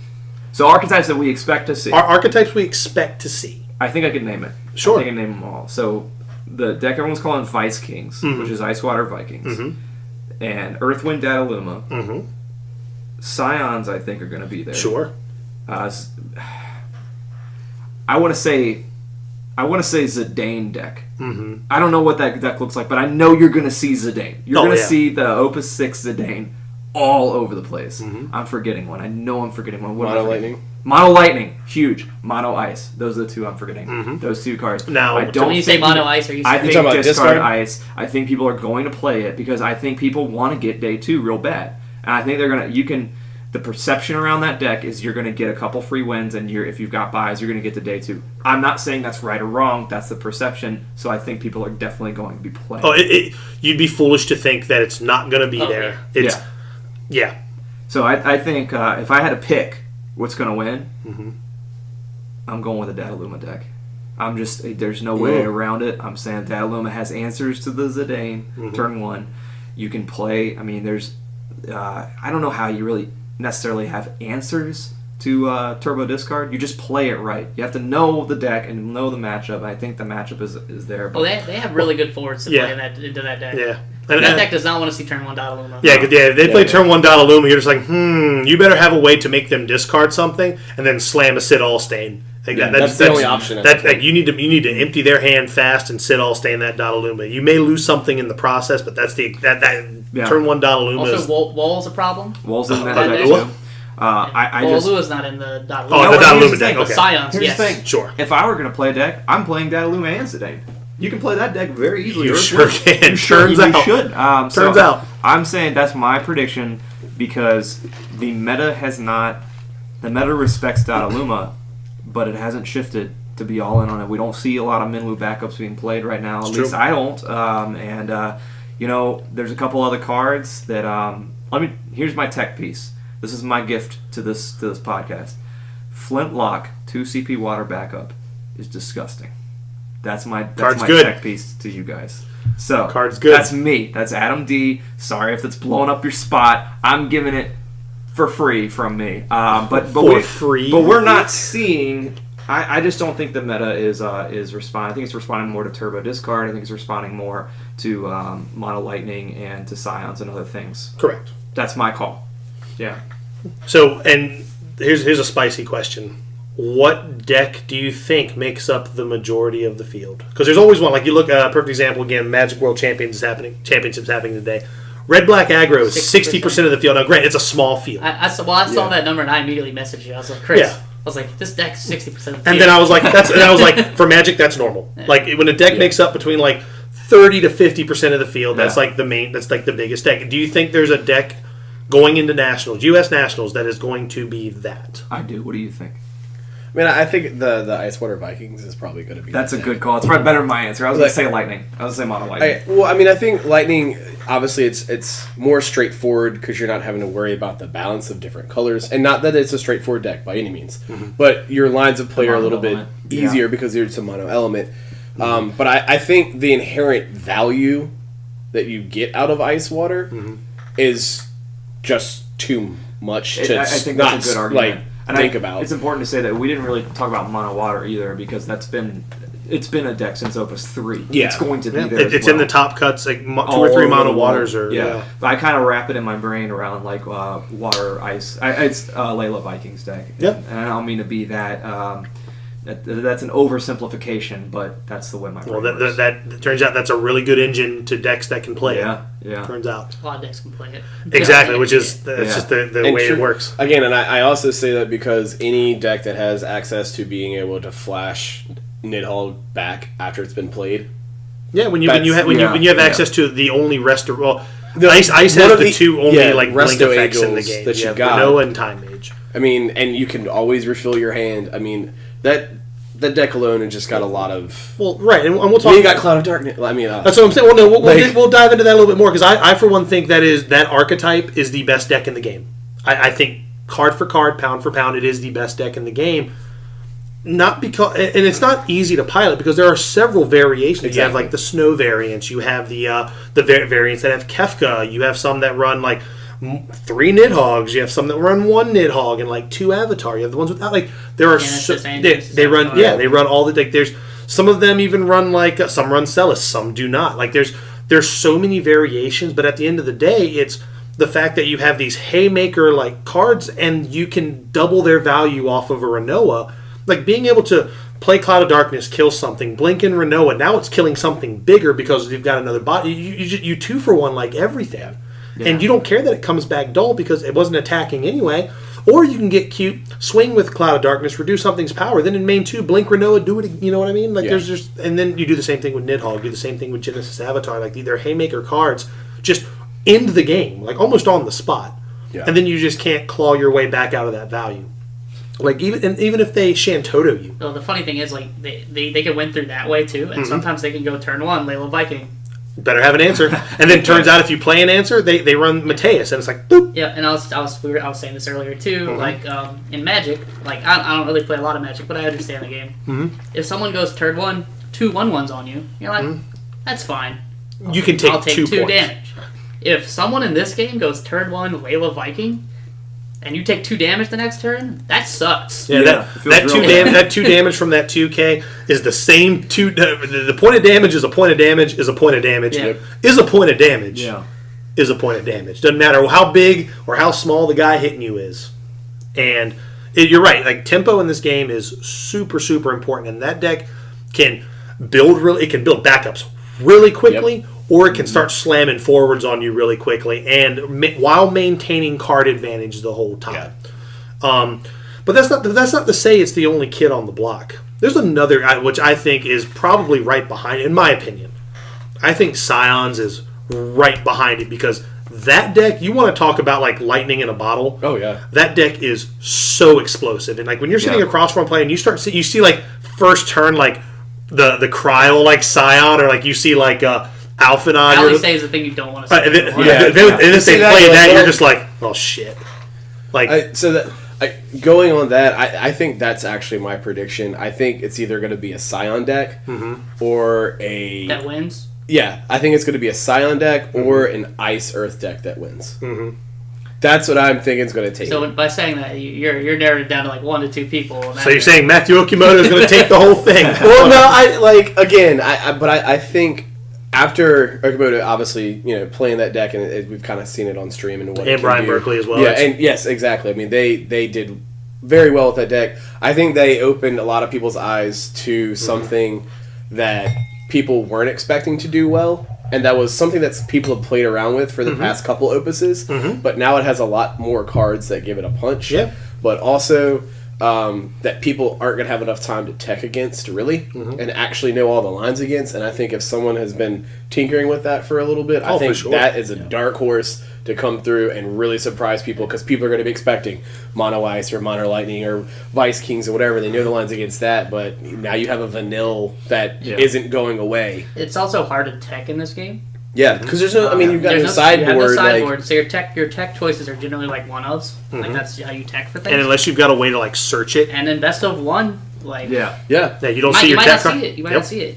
So archetypes that we expect to see. Archetypes we expect to see. I think I could name it. Sure. I think I can name them all. So the deck everyone's calling Vice Kings, which is Ice Water Vikings. And Earth Wind Dataluma. Scions, I think, are going to be there. Sure. I want to say Zidane deck. I don't know what that deck looks like, but I know you're going to see Zidane. You're going to see the Opus 6 Zidane all over the place. I'm forgetting one. I know I'm forgetting one. Mono Lightning. Mono Lightning, huge. Mono Ice. Those are the 2 I'm forgetting. Those 2 cards. Now, when you say Mono Ice, are you saying... I think talking about discard discard? Ice. I think people are going to play it because I think people want to get day 2 real bad. And I think they're going to... The perception around that deck is you're going to get a couple free wins, and if you've got buys, you're going to get to day 2. I'm not saying that's right or wrong. That's the perception. So I think people are definitely going to be playing. Oh, you'd be foolish to think that it's not going to be there. Yeah. So I think if I had to pick what's going to win, I'm going with a Dataluma deck. There's no way around it. I'm saying Dataluma has answers to the Zidane turn 1. You can play. I mean, there's. I don't know how you really necessarily have answers to Turbo Discard. You just play it right. You have to know the deck and know the matchup. I think the matchup is there. Well, they have really good forwards to play into that deck. Yeah. That deck does not want to see turn 1 Dataluma. Yeah, if they play turn 1 Dataluma, you're just like, you better have a way to make them discard something and then slam a Sid All-Stain. Like that's the only option. You need to empty their hand fast and Sid All-Stain that Dataluma. You may lose something in the process, but that's turn 1 Dataluma. Also, Wall's a problem. Wall's in that deck too. Lua's not in the Dataluma. Oh, the Dataluma deck. Okay. Scions, Here's yes. the thing. Sure. If I were going to play a deck, I'm playing Dataluma and Zidane. You can play that deck very easily. You sure can. You should. Turns out. I'm saying that's my prediction because the meta respects Dataluma, but it hasn't shifted to be all in on it. We don't see a lot of Minwu backups being played right now. At least I don't. There's a couple other cards that. Here's my tech piece. This is my gift to this podcast. Flintlock 2 CP water backup is disgusting. That's my tech piece to you guys. So card's good. That's me. That's Adam D. Sorry if that's blowing up your spot. I'm giving it for free from me. But we're not seeing. I just don't think the meta is responding. I think it's responding more to Turbo Discard. I think it's responding more to Mono Lightning and to Scions and other things. Correct. That's my call. Yeah. So, and here's a spicy question. What deck do you think makes up the majority of the field? Because there's always one. Like you look, perfect example again. Magic World Championships happening today. Red Black Aggro is 60% of the field. Now, granted, it's a small field. I saw that number and I immediately messaged you. I was like, Chris. Yeah. I was like, this deck's 60% of the field. And then I was like, for Magic, that's normal. Yeah. Like when a deck makes up between like 30 to 50% of the field, that's like the main. That's like the biggest deck. Do you think there's a deck going into Nationals, U.S. Nationals, that is going to be that? I do. What do you think? I mean, I think the Ice Water Vikings is probably going to be. That's a good call. It's probably better than my answer. I was going to say Lightning. I was going to say Mono Lightning. I think Lightning. Obviously, it's more straightforward because you're not having to worry about the balance of different colors, and not that it's a straightforward deck by any means, but your lines of play are a little bit easier because it's a mono element. But I think the inherent value that you get out of Ice Water is just too much to I think that's a good argument. Think about. It's important to say that we didn't really talk about Mono Water either because it's been a deck since Opus 3. Yeah. It's going to be there It's in the top cuts, like 2 or 3 Mono Waters. But I kind of wrap it in my brain around like Water, Ice. It's Layla Vikings deck. Yeah. And I don't mean to be that... that's an oversimplification, but that's the way my brain works. That turns out that's a really good engine to decks that can play it. Yeah. Turns out. A lot of decks can play it. Exactly, which is just the way it works. Again, and I also say that because any deck that has access to being able to flash Nidhogg back after it's been played. Yeah, when you have access to the only Ice has the 2 only like blink effects in the game. That you got. Manoa and Time Mage. I mean, and you can always refill your hand. I mean, that deck alone has just got a lot of... Well, right, and we'll talk... You got Cloud of Darkness. I mean... that's what I'm saying. Well, no, we'll dive into that a little bit more, because I for one, think that archetype is the best deck in the game. I think card for card, pound for pound, it is the best deck in the game. Not because... And it's not easy to pilot, because there are several variations. Exactly. You have, like, the snow variants. You have the variants that have Kefka. You have some that run, like... 3 Nidhogs. You have some that run 1 Nidhogg and like 2 Avatar. You have the ones without, like, there are they run they run all the, like, there's some of them even run like some run Celis, some do not. Like there's so many variations, but at the end of the day, it's the fact that you have these haymaker like cards and you can double their value off of a Renoa. Like being able to play Cloud of Darkness, kill something, blink in Renoa. Now it's killing something bigger because you've got another bot. You 2 for 1 like everything. Yeah. And you don't care that it comes back dull because it wasn't attacking anyway. Or you can get cute, swing with Cloud of Darkness, reduce something's power. Then in main 2, blink Renoa, do it. You know what I mean? Like there's just, and then you do the same thing with Nidhogg, do the same thing with Genesis Avatar. Like they're haymaker cards, just end the game, like almost on the spot. Yeah. And then you just can't claw your way back out of that value. Like even if they Shantoto you. Well, the funny thing is, like they can win through that way too, and sometimes they can go turn 1, Layla Viking. Better have an answer, and then turns out if you play an answer, they run Mateus, and it's like boop. Yeah, and I was saying this earlier too. Like in Magic, like I don't really play a lot of Magic, but I understand the game. If someone goes turn 1, 2 1/1s on you, you're like, that's fine. You can take, I'll take 2 2 points. damage. If someone in this game goes turn 1 Layla Viking, and you take 2 damage the next turn, that sucks. Yeah, that 2 damage from that 2K is the same 2. The point of damage is a point of damage is a point of damage is a point of damage is a point of damage. Doesn't matter how big or how small the guy hitting you is. And you're right. Like tempo in this game is super super important, and that deck can build backups really quickly. Or it can start slamming forwards on you really quickly, and while maintaining card advantage the whole time. Yeah. But that's not to say it's the only kid on the block. There's another, which I think is probably right behind, in my opinion. I think Scions is right behind it, because that deck, you want to talk about like lightning in a bottle. Oh yeah, that deck is so explosive, and like when you're sitting across from a player and you see like first turn like the cryo like Scion, or like you see like Alphanon. I always say is the thing you don't want to see. And then if they play that, you're just like, oh shit. Like going on that, I think that's actually my prediction. I think it's either going to be a Scion deck or a that wins. Yeah, I think it's going to be a Scion deck or an Ice Earth deck that wins. That's what I'm thinking is going to take. So by saying that, you're narrowed it down to like 1 to 2 people. So you're saying Matthew Okimoto is going to take the whole thing? Well, no, I think. After Okimoto, obviously, playing that deck, and we've kind of seen it on stream and what. And Brian Berkeley as well. Yeah, and yes, exactly. I mean, they did very well with that deck. I think they opened a lot of people's eyes to something that people weren't expecting to do well, and that was something that people have played around with for the past couple opuses. But now it has a lot more cards that give it a punch. Yeah. But also. That people aren't going to have enough time to tech against, really, and actually know all the lines against. And I think if someone has been tinkering with that for a little bit, I think that is a dark horse to come through and really surprise people, because people are going to be expecting Mono Ice or Mono Lightning or Vice Kings or whatever. They know the lines against that, but now you have a vanilla that isn't going away. It's also hard to tech in this game. Yeah, because there's no. I mean, you've got no sideboard. You have no sideboard, so your tech choices are generally like 1-ofs. Like that's how you tech for things. And unless you've got a way to like search it, and then best of 1, like you don't see your tech card. You might not see it.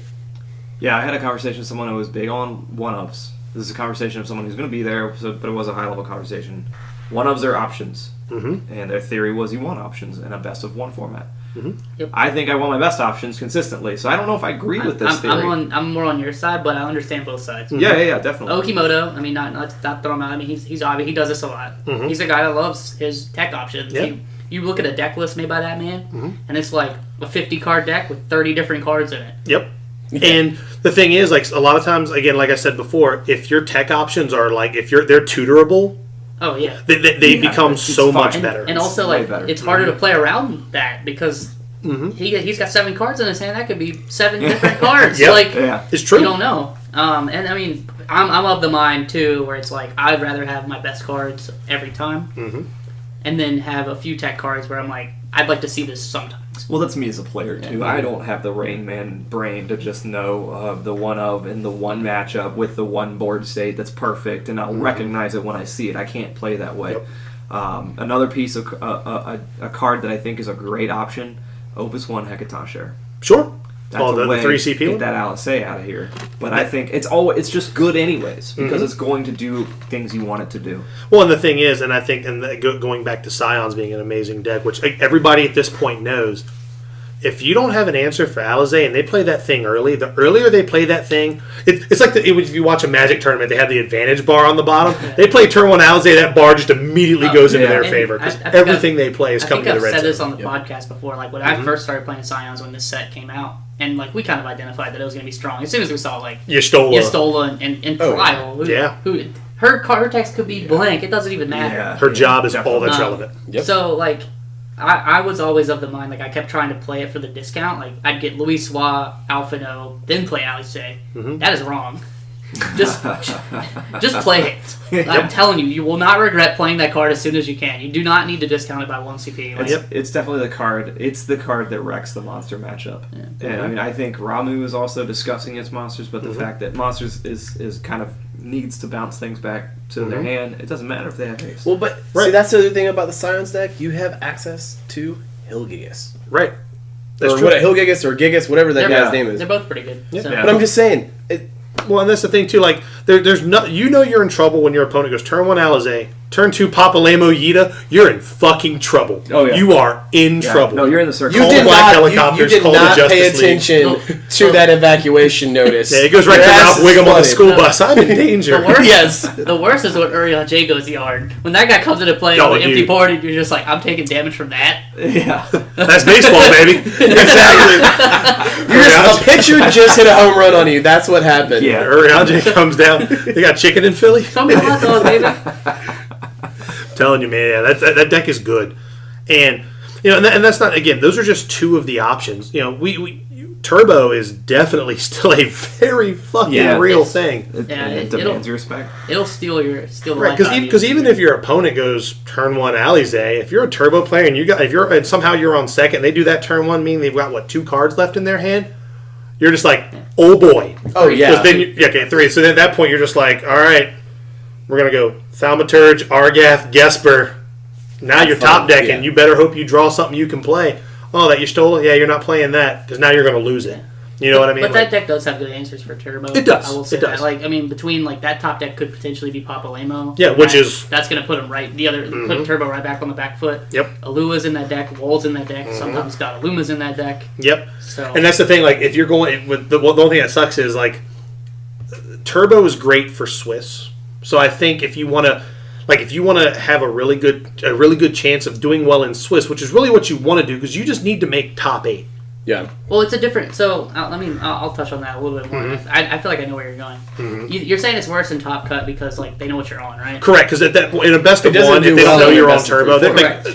Yeah, I had a conversation with someone who was big on 1-ofs. This is a conversation of someone who's going to be there, but it was a high level conversation. 1-ofs are options, and their theory was you want options in a best of 1 format. Yep. I think I want my best options consistently, so I don't know if I agree with this theory. I'm more on your side, but I understand both sides. Yeah, definitely. Okimoto, I mean, not throw him out. I mean, he's obvious. He does this a lot. He's a guy that loves his tech options. Yep. You look at a deck list made by that man, and it's like a 50-card deck with 30 different cards in it. Yep. Yeah. And the thing is, like a lot of times, again, like I said before, if your tech options are like they're tutorable. Oh yeah, they become so much better. And also, like, it's harder to play around that because he's got 7 cards in his hand. That could be 7 different cards. It's true. You don't know. And I mean, I'm of the mind too, where it's like I'd rather have my best cards every time. and then have a few tech cards where I'm like, I'd like to see this sometimes. Well, that's me as a player too. I don't have the Rain Man brain to just know the one of and the one matchup with the one board state that's perfect, and I'll recognize it when I see it. I can't play that way. Yep. Another piece of a card that I think is a great option: Opus 1 Hecaton Share. Sure. That's Oh, a the way 3CP to one? get that LSA out of here. But I think it's just good anyways because it's going to do things you want it to do. Well, and the thing is, and I think, going back to Scions being an amazing deck, which everybody at this point knows, if you don't have an answer for Alizé and they play that thing early, the earlier they play that thing, it's like if you watch a Magic tournament, they have the advantage bar on the bottom. They play turn 1 Alizé, that bar just immediately goes into their favor because everything they play is coming to the red I think I've said this zone. on the podcast before. Like when I first started playing Scions when this set came out, and like we kind of identified that it was going to be strong as soon as we saw like Yestola and Kyle. Who her text could be blank. It doesn't even matter. Yeah, her job is all that's relevant. Yep. So like. I was always of the mind, like, I kept trying to play it for the discount. Like, I'd get Louis Soir, Alphino, then play Alizé. That is wrong. Just play it. I'm telling you, you will not regret playing that card as soon as you can. You do not need to discount it by 1 CP. It's definitely the card. It's the card that wrecks the monster matchup. Yeah. And I mean, I think Ramu is also discussing its monsters, but the fact that monsters is kind of needs to bounce things back to their hand. It doesn't matter if they have haste. Well, but see, that's the other thing about the Scions deck. You have access to Hilgigas. Right. That's true. Hilgigas or Gigas, whatever that guy's name is. They're both pretty good. Yeah. So. But I'm just saying. Well, and that's the thing too. Like, there's no, you're in trouble when your opponent goes turn 1 Alizé, turn 2 Papalemo Yida. You're in fucking trouble. Oh yeah, you are in trouble. No, you're in the circle. You did not pay attention to that evacuation notice. Yeah, it goes right to Ralph Wiggum on the school bus. I'm in danger. The worst is when Uriel Jago's yard. When that guy comes into play with an empty board, and you're just like, I'm taking damage from that. Yeah, that's baseball, baby. Exactly. A pitcher just hit a home run on you. That's what happened. Yeah, Uriel comes down. They got chicken in Philly. Some hot dog, baby. Telling you, man, that deck is good, and and that's not, again, those are just two of the options. We Turbo is definitely still a very fucking real thing. It demands your respect. It'll steal the right, because even if your opponent goes turn 1 Alizé, if you're a Turbo player and somehow you're on second, they do that turn 1, meaning they've got 2 cards left in their hand. You're just like, oh boy. Oh yeah. Then 3. So then at that point, you're just like, all right, we're gonna go Thaumaturge, Argath, Gesper. Now you're top decking. Yeah. You better hope you draw something you can play. Oh, that you stole? Yeah, you're not playing that because now you're going to lose it. You know what I mean? But that deck does have good answers for Turbo. It does. I will say that. Like, I mean, between that top deck could potentially be Papalemo. Yeah, that's going to put him right. Put Turbo right back on the back foot. Yep. Alua's in that deck. Wall's in that deck. Sometimes Scott Aluma's in that deck. Yep. So. And that's the thing. Like, if you're going with the only thing that sucks is Turbo is great for Swiss. So I think if you want to have a really good chance of doing well in Swiss, which is really what you want to do, because you just need to make top 8. Yeah. Well, it's a different. So I'll touch on that a little bit more. I feel like I know where you're going. You're saying it's worse in Top Cut because they know what you're on, right? Correct. Because in a best of one, if they don't know you're on Turbo,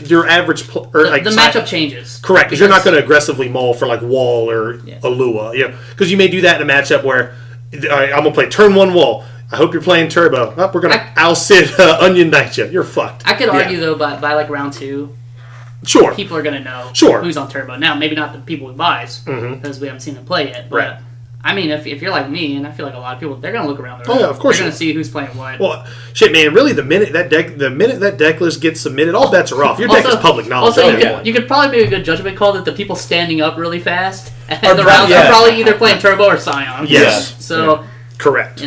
your average the matchup changes. Correct. Because you're not going to aggressively maul for Wall or Alua. Because you may do that in a matchup where I'm going to play turn 1 Wall. I hope you're playing Turbo. Oh, we're going to Alcid Onion Knight you. You're fucked. I could argue, though, by round 2, sure, people are going to know who's on Turbo. Now, maybe not the people who buys, because we haven't seen them play yet. But, right. I mean, if you're like me, and I feel like a lot of people, they're going to look around the room. Oh, yeah, of course. They're going to see who's playing what. Well, shit, man, really, the minute that deck list gets submitted, all bets are off. Your deck is public knowledge. Also, you could probably make a good judgment call that the people standing up really fast and the rounds are probably either playing Turbo or Scion. Yes. So, correct.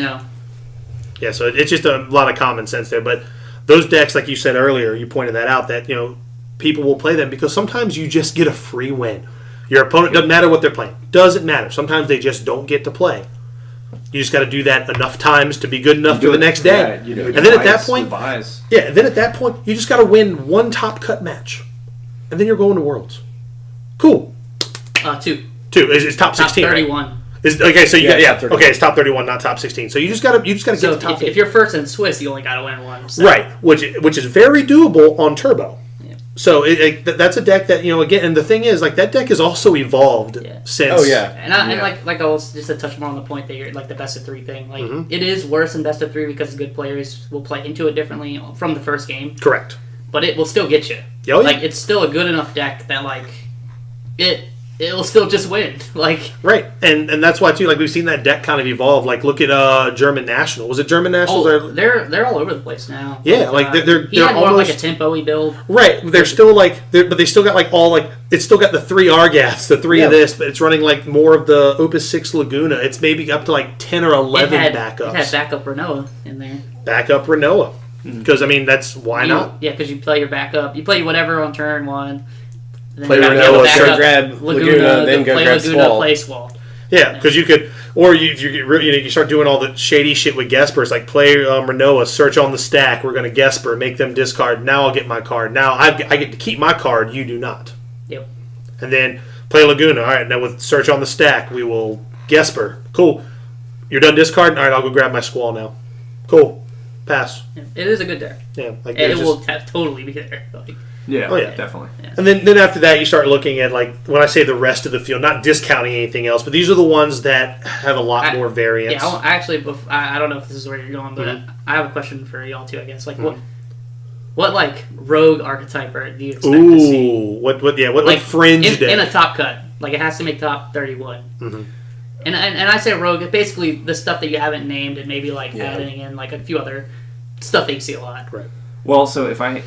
Yeah, so it's just a lot of common sense there. But those decks, like you said earlier, you pointed that out, that people will play them because sometimes you just get a free win. Your opponent, doesn't matter what they're playing. Doesn't matter. Sometimes they just don't get to play. You just got to do that enough times to be good enough for the next day. And then at that point, you just got to win one top cut match. And then you're going to Worlds. Cool. 2. It's top 16, 31. Right? Okay, so it's top 31, not top 16. So you just gotta get the top. If you're first in Swiss, you only gotta win one. So. Right, which is very doable on Turbo. Yeah. So that's a deck that again, and the thing is, that deck has also evolved since. Oh yeah, and I was just to touch more on the point that you're the best of 3 thing. It is worse in best of 3 because good players will play into it differently from the first game. Correct. but it will still get you. Oh, yeah. Like, it's still a good enough deck that, like, it'll still just win. Like, right, and that's why too. Like we've seen that deck kind of evolve. Like look at German National. Was it German Nationals? they're all over the place now. Yeah, like they're he had more almost like a tempo-y build. right. They're still like, but they still got like all like it's still got the 3 Argaths, the 3 of this, but it's running like more of the Opus 6 Laguna. It's maybe up to like 10 or 11 backups. It had backup Renoa in there. Backup Renoa, because I mean that's why not? Yeah, because you play your backup. You play whatever on turn 1. Then Play you gotta Renoa, go back start up grab Laguna, then go play grab Laguna, Squall. play Squall. Yeah, because you could, or you start doing all the shady shit with Gespers, like play Renoa, search on the stack. We're going to Gesper, make them discard. Now I'll get my card. Now I get to keep my card. You do not. Yep. And then play Laguna. All right, now with search on the stack, we will Gesper. Cool. You're done discarding. All right, I'll go grab my Squall now. Cool. Pass. Yeah, it is a good deck. Yeah, like And it will totally be there. Like, Yeah, Oh, yeah. definitely. And then after that, you start looking at, like, when I say the rest of the field, not discounting anything else, but these are the ones that have a lot more variance. Yeah, I don't know if this is where you're going, but Mm-hmm. I have a question for y'all too, I guess. Like, what like rogue archetype do you expect to see? Ooh, what like fringe in, deck? in a top cut? Like, it has to make top 31. Mm-hmm. And I say rogue, it's basically the stuff that you haven't named, and maybe like adding in like a few other stuff that you see a lot. Right. Well, so if I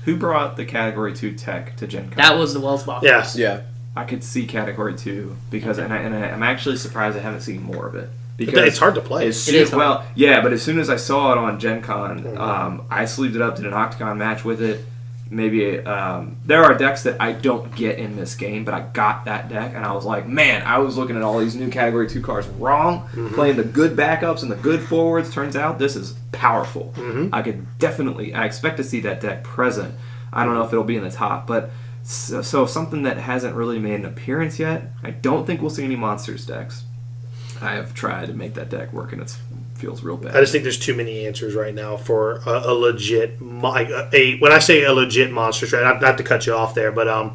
who brought the Category 2 tech to Gen Con? That was the Wells Box. Yes. Yeah. I could see Category 2 because, and I'm actually surprised I haven't seen more of it. Because it's hard to play. It is hard. Well, yeah, but as soon as I saw it on Gen Con, I sleeved it up, did an Octagon match with it. Maybe there are decks that I don't get in this game, but I got that deck, and I was like, man, I was looking at all these new Category 2 cards wrong, playing the good backups and the good forwards. Turns out this is powerful. I expect to see that deck present. I don't know if it'll be in the top, but so something that hasn't really made an appearance yet. I don't think we'll see any Monsters decks. I have tried to make that deck work, and it feels real bad. I just think there's too many answers right now for a legit, when I say a legit monster strat, not to cut you off there, but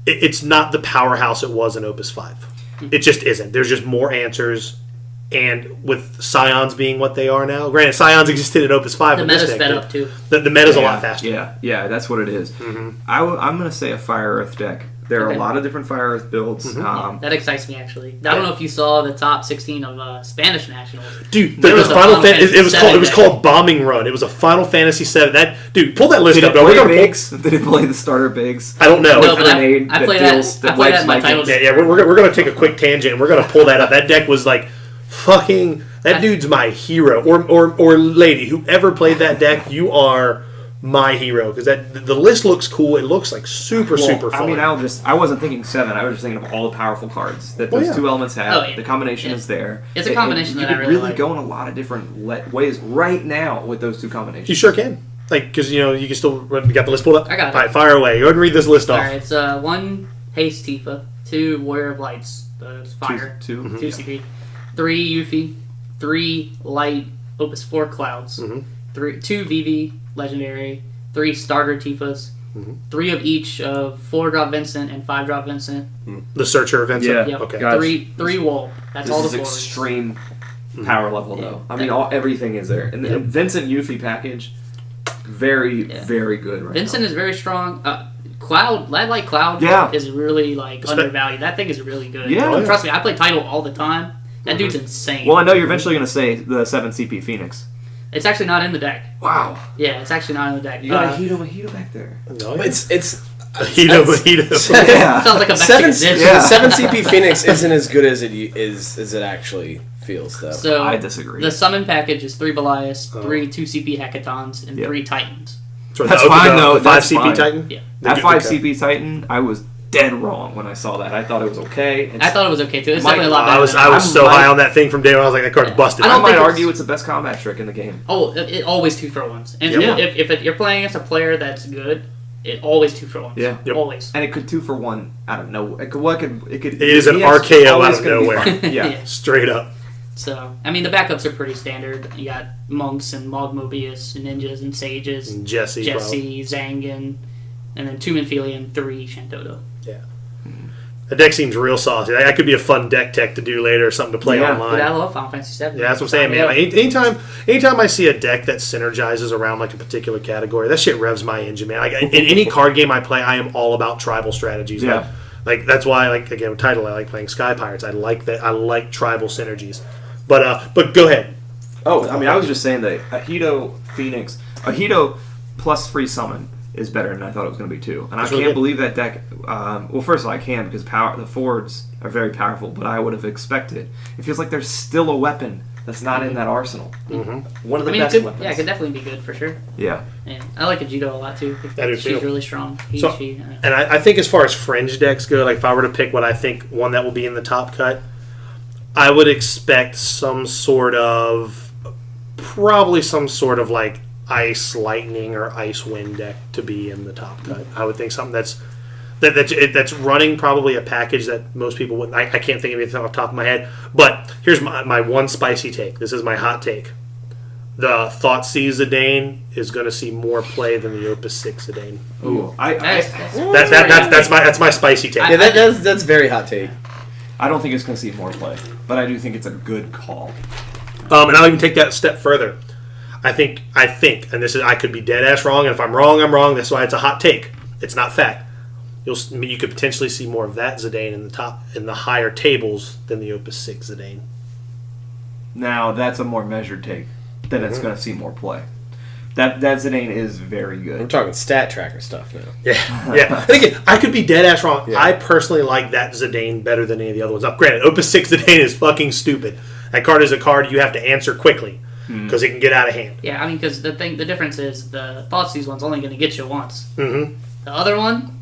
it's not the powerhouse it was in Opus 5. It just isn't. There's just more answers, and with Scions being what they are now, granted, Scions existed in Opus 5. The meta's sped up too. The meta's a lot faster. Yeah, that's what it is. I'm going to say a Fire Earth deck. There are a lot of different Fire Earth builds. That excites me, actually. I don't know if you saw the top 16 of Spanish Nationals. Dude, There the was a Final Final Fantasy, Fantasy it was VII called Bombing Run. It was a Final Fantasy 7. Pull that list Did up. it We're play gonna Bigs? Did it play the starter Bigs? I don't know. No, but I Grenade that played deals- that. I that played that wipes in my my titles. Yeah, we're going to take a quick tangent, and we're going to pull that up. That deck was like fucking. That dude's my hero, or lady, whoever played that deck. You are my hero because the list looks cool. It looks like super fun. I mean, I wasn't thinking 7. I was just thinking of all the powerful cards that those two elements have. Oh, yeah. The combination is there. It's a combination you that I could really really like. go in a lot of different ways right now with those two combinations. You sure can. Like, because you can still. You got the list pulled up. I got it. All right, fire away. Go ahead and read this list off. Alright, it's 1 Haste Tifa, 2 Warrior of Lights, Fire, Two. 2 CP, 3 Yuffie, 3 Light, Opus 4 Clouds, 2 Vivi, Legendary, 3 Starter Tifas, 3 of each of 4-drop Vincent and 5-drop Vincent, The Searcher of Vincent. Yeah. yep. Okay. Got- 3 Wool. That's This all the is forwards. extreme power level, though. I mean, everything is there. And the Vincent Yuffie package, very, very good right Vincent now. is very strong. Cloud, Light Cloud Yeah. is really undervalued. That thing is really good. Yeah. Oh, yeah. Trust me, I play Title all the time. That dude's insane. Well, I know you're eventually going to say the 7 CP Phoenix. It's actually not in the deck. Wow. Yeah, it's actually not in the deck. You got a Mojito back there. No, It's Mojito. yeah. Sounds like a Seven, Mexican dish. Yeah. 7 CP Phoenix isn't as good as it actually feels though. So I disagree. The summon package is 3 Belias, Oh. 3 2 CP Hecatons, and 3 Titans. That's fine, though. The 5 That's CP fine. Titan. Yeah. That 5 CP Titan, I was dead wrong when I saw that. I thought it was okay. I thought it was okay too. It's Mike, definitely a lot I better. was than I was that. so high on that thing from day one. I was like, that card's busted. I I don't might think it's- argue it's the best combat trick in the game. Oh, it always 2 for 1s. And Yeah. if you're playing against a player that's good, it always 2 for 1s. Yeah. Yep. Always. And it could 2 for 1 out of nowhere. It is an RKO out of nowhere. Yeah. Straight up. So, I mean, the backups are pretty standard. You got monks and Mogmobius and ninjas and sages, And Jesse. Jesse, Zangan, and then 2 Minfilia and 3 Shantoto. Yeah. That deck seems real saucy. That could be a fun deck tech to do later or something to play online. But I love Final Fantasy VII. Yeah, that's what I'm saying, man. Like, anytime I see a deck that synergizes around like a particular category, that shit revs my engine, man. Like in any card game I play, I am all about tribal strategies. Yeah. Like that's why, like again, with title, I like playing Sky Pirates. I like that. I like tribal synergies. But go ahead. Oh, I mean, I was just saying that Ahito plus free summon is better than I thought it was going to be too. And I can't believe that deck. Well, first of all, I can because the forwards are very powerful, but I would have expected. It feels like there's still a weapon that's not in that arsenal. Mm-hmm. One of the best weapons. Yeah, it could definitely be good for sure. Yeah. And I like Ajito a lot too. I do She's too. really strong. And I think as far as fringe decks go, like if I were to pick what I think one that will be in the top cut, I would expect probably some sort of like Ice Lightning or Ice Wind deck to be in the top cut. I would think something that's running probably a package that most people wouldn't. I can't think of anything off the top of my head. But here's my one spicy take. This is my hot take. The Thoughtseize Zidane is going to see more play than the Opus 6 Zidane. Ooh, That's my spicy take. Yeah, that's very hot take. I don't think it's going to see more play, but I do think it's a good call. And I'll even take that a step further. I think, and this is, I could be dead ass wrong, and if I'm wrong, I'm wrong. That's why it's a hot take. It's not fact. You could potentially see more of that Zidane in the higher tables than the Opus 6 Zidane. Now that's a more measured take. That it's going to see more play. That Zidane is very good. We're talking stat tracker stuff now. Yeah. And again, I could be dead ass wrong. Yeah. I personally like that Zidane better than any of the other ones. Granted, Opus 6 Zidane is fucking stupid. That card is a card you have to answer quickly because it can get out of hand. Yeah, I mean, because the difference is the Thoughtseize one's only going to get you once. Mm-hmm. The other one,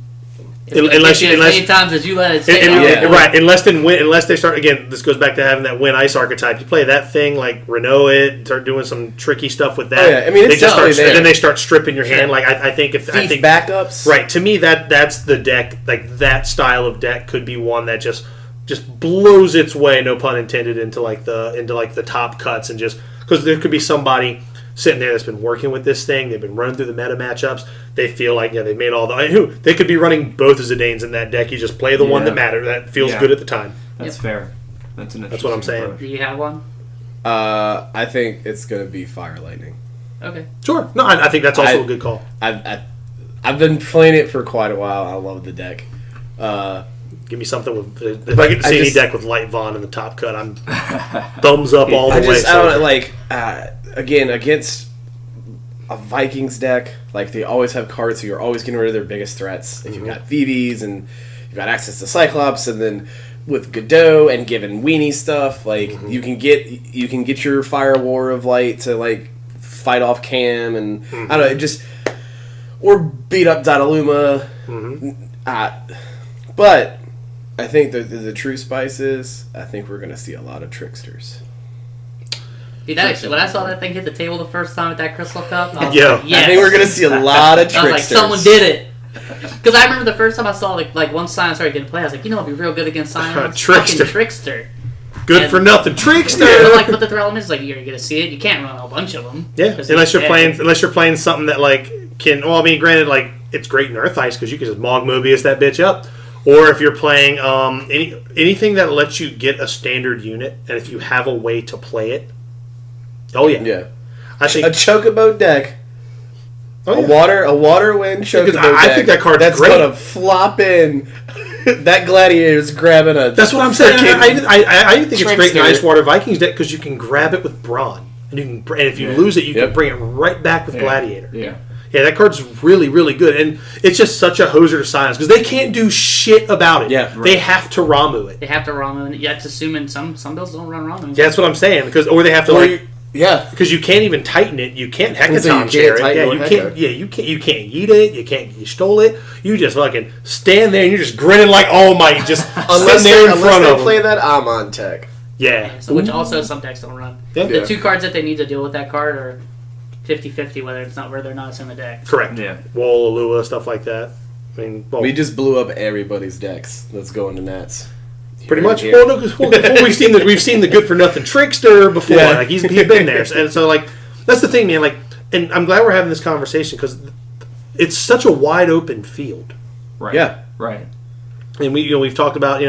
Unless as many times as you let it stay down. Right, unless they start, again, this goes back to having that Win Ice archetype. You play that thing, like Renault it, start doing some tricky stuff with that. Oh, yeah. I mean, it's then they start stripping your hand. Like I think backups. Right, to me that's the deck, like that style of deck could be one that just blows its way, no pun intended, into the top cuts, and just because there could be somebody sitting there that's been working with this thing, they've been running through the meta matchups, they feel like they've made all they could be running both of Zidanes in that deck. You just play the one that matters, that feels good at the time. That's fair. That's what I'm saying. approach. Do you have one? I think it's going to be Fire Lightning. Okay. Sure. No, I think that's also a good call. I've been playing it for quite a while. I love the deck. Give me something with. If I get to see any deck with Light Vaughn in the top cut, I'm thumbs up all the way. I don't like. Again, against a Vikings deck, like they always have cards, so you're always getting rid of their biggest threats. If you've got VVs and you've got access to Cyclops, and then with Godot and giving weenie stuff, like you can get your Fire War of Light to like fight off Cam, and I don't know, or beat up Dataluma. But I think the true spice is, I think we're going to see a lot of tricksters. Dude, when I saw that thing hit the table the first time at that Crystal Cup, I was Yeah. like, yes. I think we're going to see a lot of tricksters. I was like, someone did it. Because I remember the first time I saw like one Scion started getting play, I was like, it'd be real good against Scion. Trickster. Trickster. Good for nothing, Trickster. But the problem is, like, you're going to see it. You can't run a whole bunch of them. Yeah, unless you're playing something that like can. Well, I mean, granted, like it's great in Earth Ice because you can just Mog Mobius that bitch up. Or if you're playing anything that lets you get a standard unit, and if you have a way to play it, I think a Chocobo deck, a water wind Chocobo deck. I think that card's that's great. Gonna flop in. That Gladiator's grabbing a. That's what I'm saying. I think it's great in Trickster. Ice Water Vikings deck because you can grab it with Brawn, and if you lose it, you can bring it right back with Gladiator. Yeah, that card's really, really good. And it's just such a hoser to Science because they can't do shit about it. Yeah, right. They have to Ramu it. They have to Ramu it. Yeah, it's assuming some builds don't run Ramu. Yeah, that's what I'm saying. Or they have to because you can't even tighten it. You can't Hecaton share it. Yeah, you can't. Yeah, you can't. You can't eat it. You stole it. You just fucking stand there and you're just grinning like All Might, just sitting there in front of them. Play that Amon tech. Yeah. So which also some decks don't run. Yeah. The two cards that they need to deal with that card are 50-50 whether they're not in the deck. Correct. Yeah. Wall, Alua, stuff like that. I mean, we just blew up everybody's decks. Let's go into Nats. Pretty much. Well, no, because we've seen the good for nothing Trickster before. Yeah. Like he's been there, and so like that's the thing, man. Like, and I'm glad we're having this conversation because it's such a wide open field. Right. Yeah. Right. And we've talked about,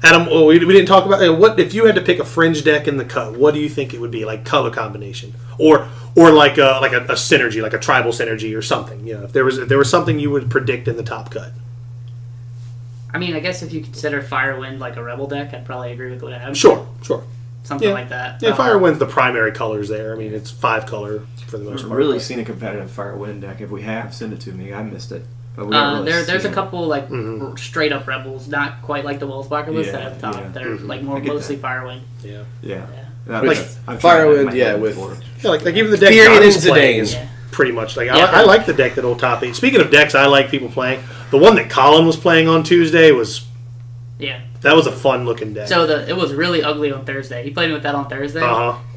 Adam. We didn't talk about what if you had to pick a fringe deck in the cut. What do you think it would be, like color combination, or like a synergy, like a tribal synergy or something? If there was something you would predict in the top cut. I mean, I guess if you consider Firewind like a rebel deck, I'd probably agree with what Adam. Sure. Something like that. Yeah, Firewind's the primary colors there. I mean, it's 5 color for the most I've part. really seen a competitive Firewind deck. If we have, send it to me. I missed it. But we haven't really there's a seen it. couple like straight up rebels, not quite like the Wellsbacher list that have top. They're like mostly Firewind. Yeah. Yeah. With Firewind, like even the deck Tyrion Johnny's and playing Zidane. is pretty much like I like the deck that old top 8. Speaking of decks, I like people playing. The one that Colin was playing on Tuesday was. Yeah. That was a fun looking deck. So it was really ugly on Thursday. He played with that on Thursday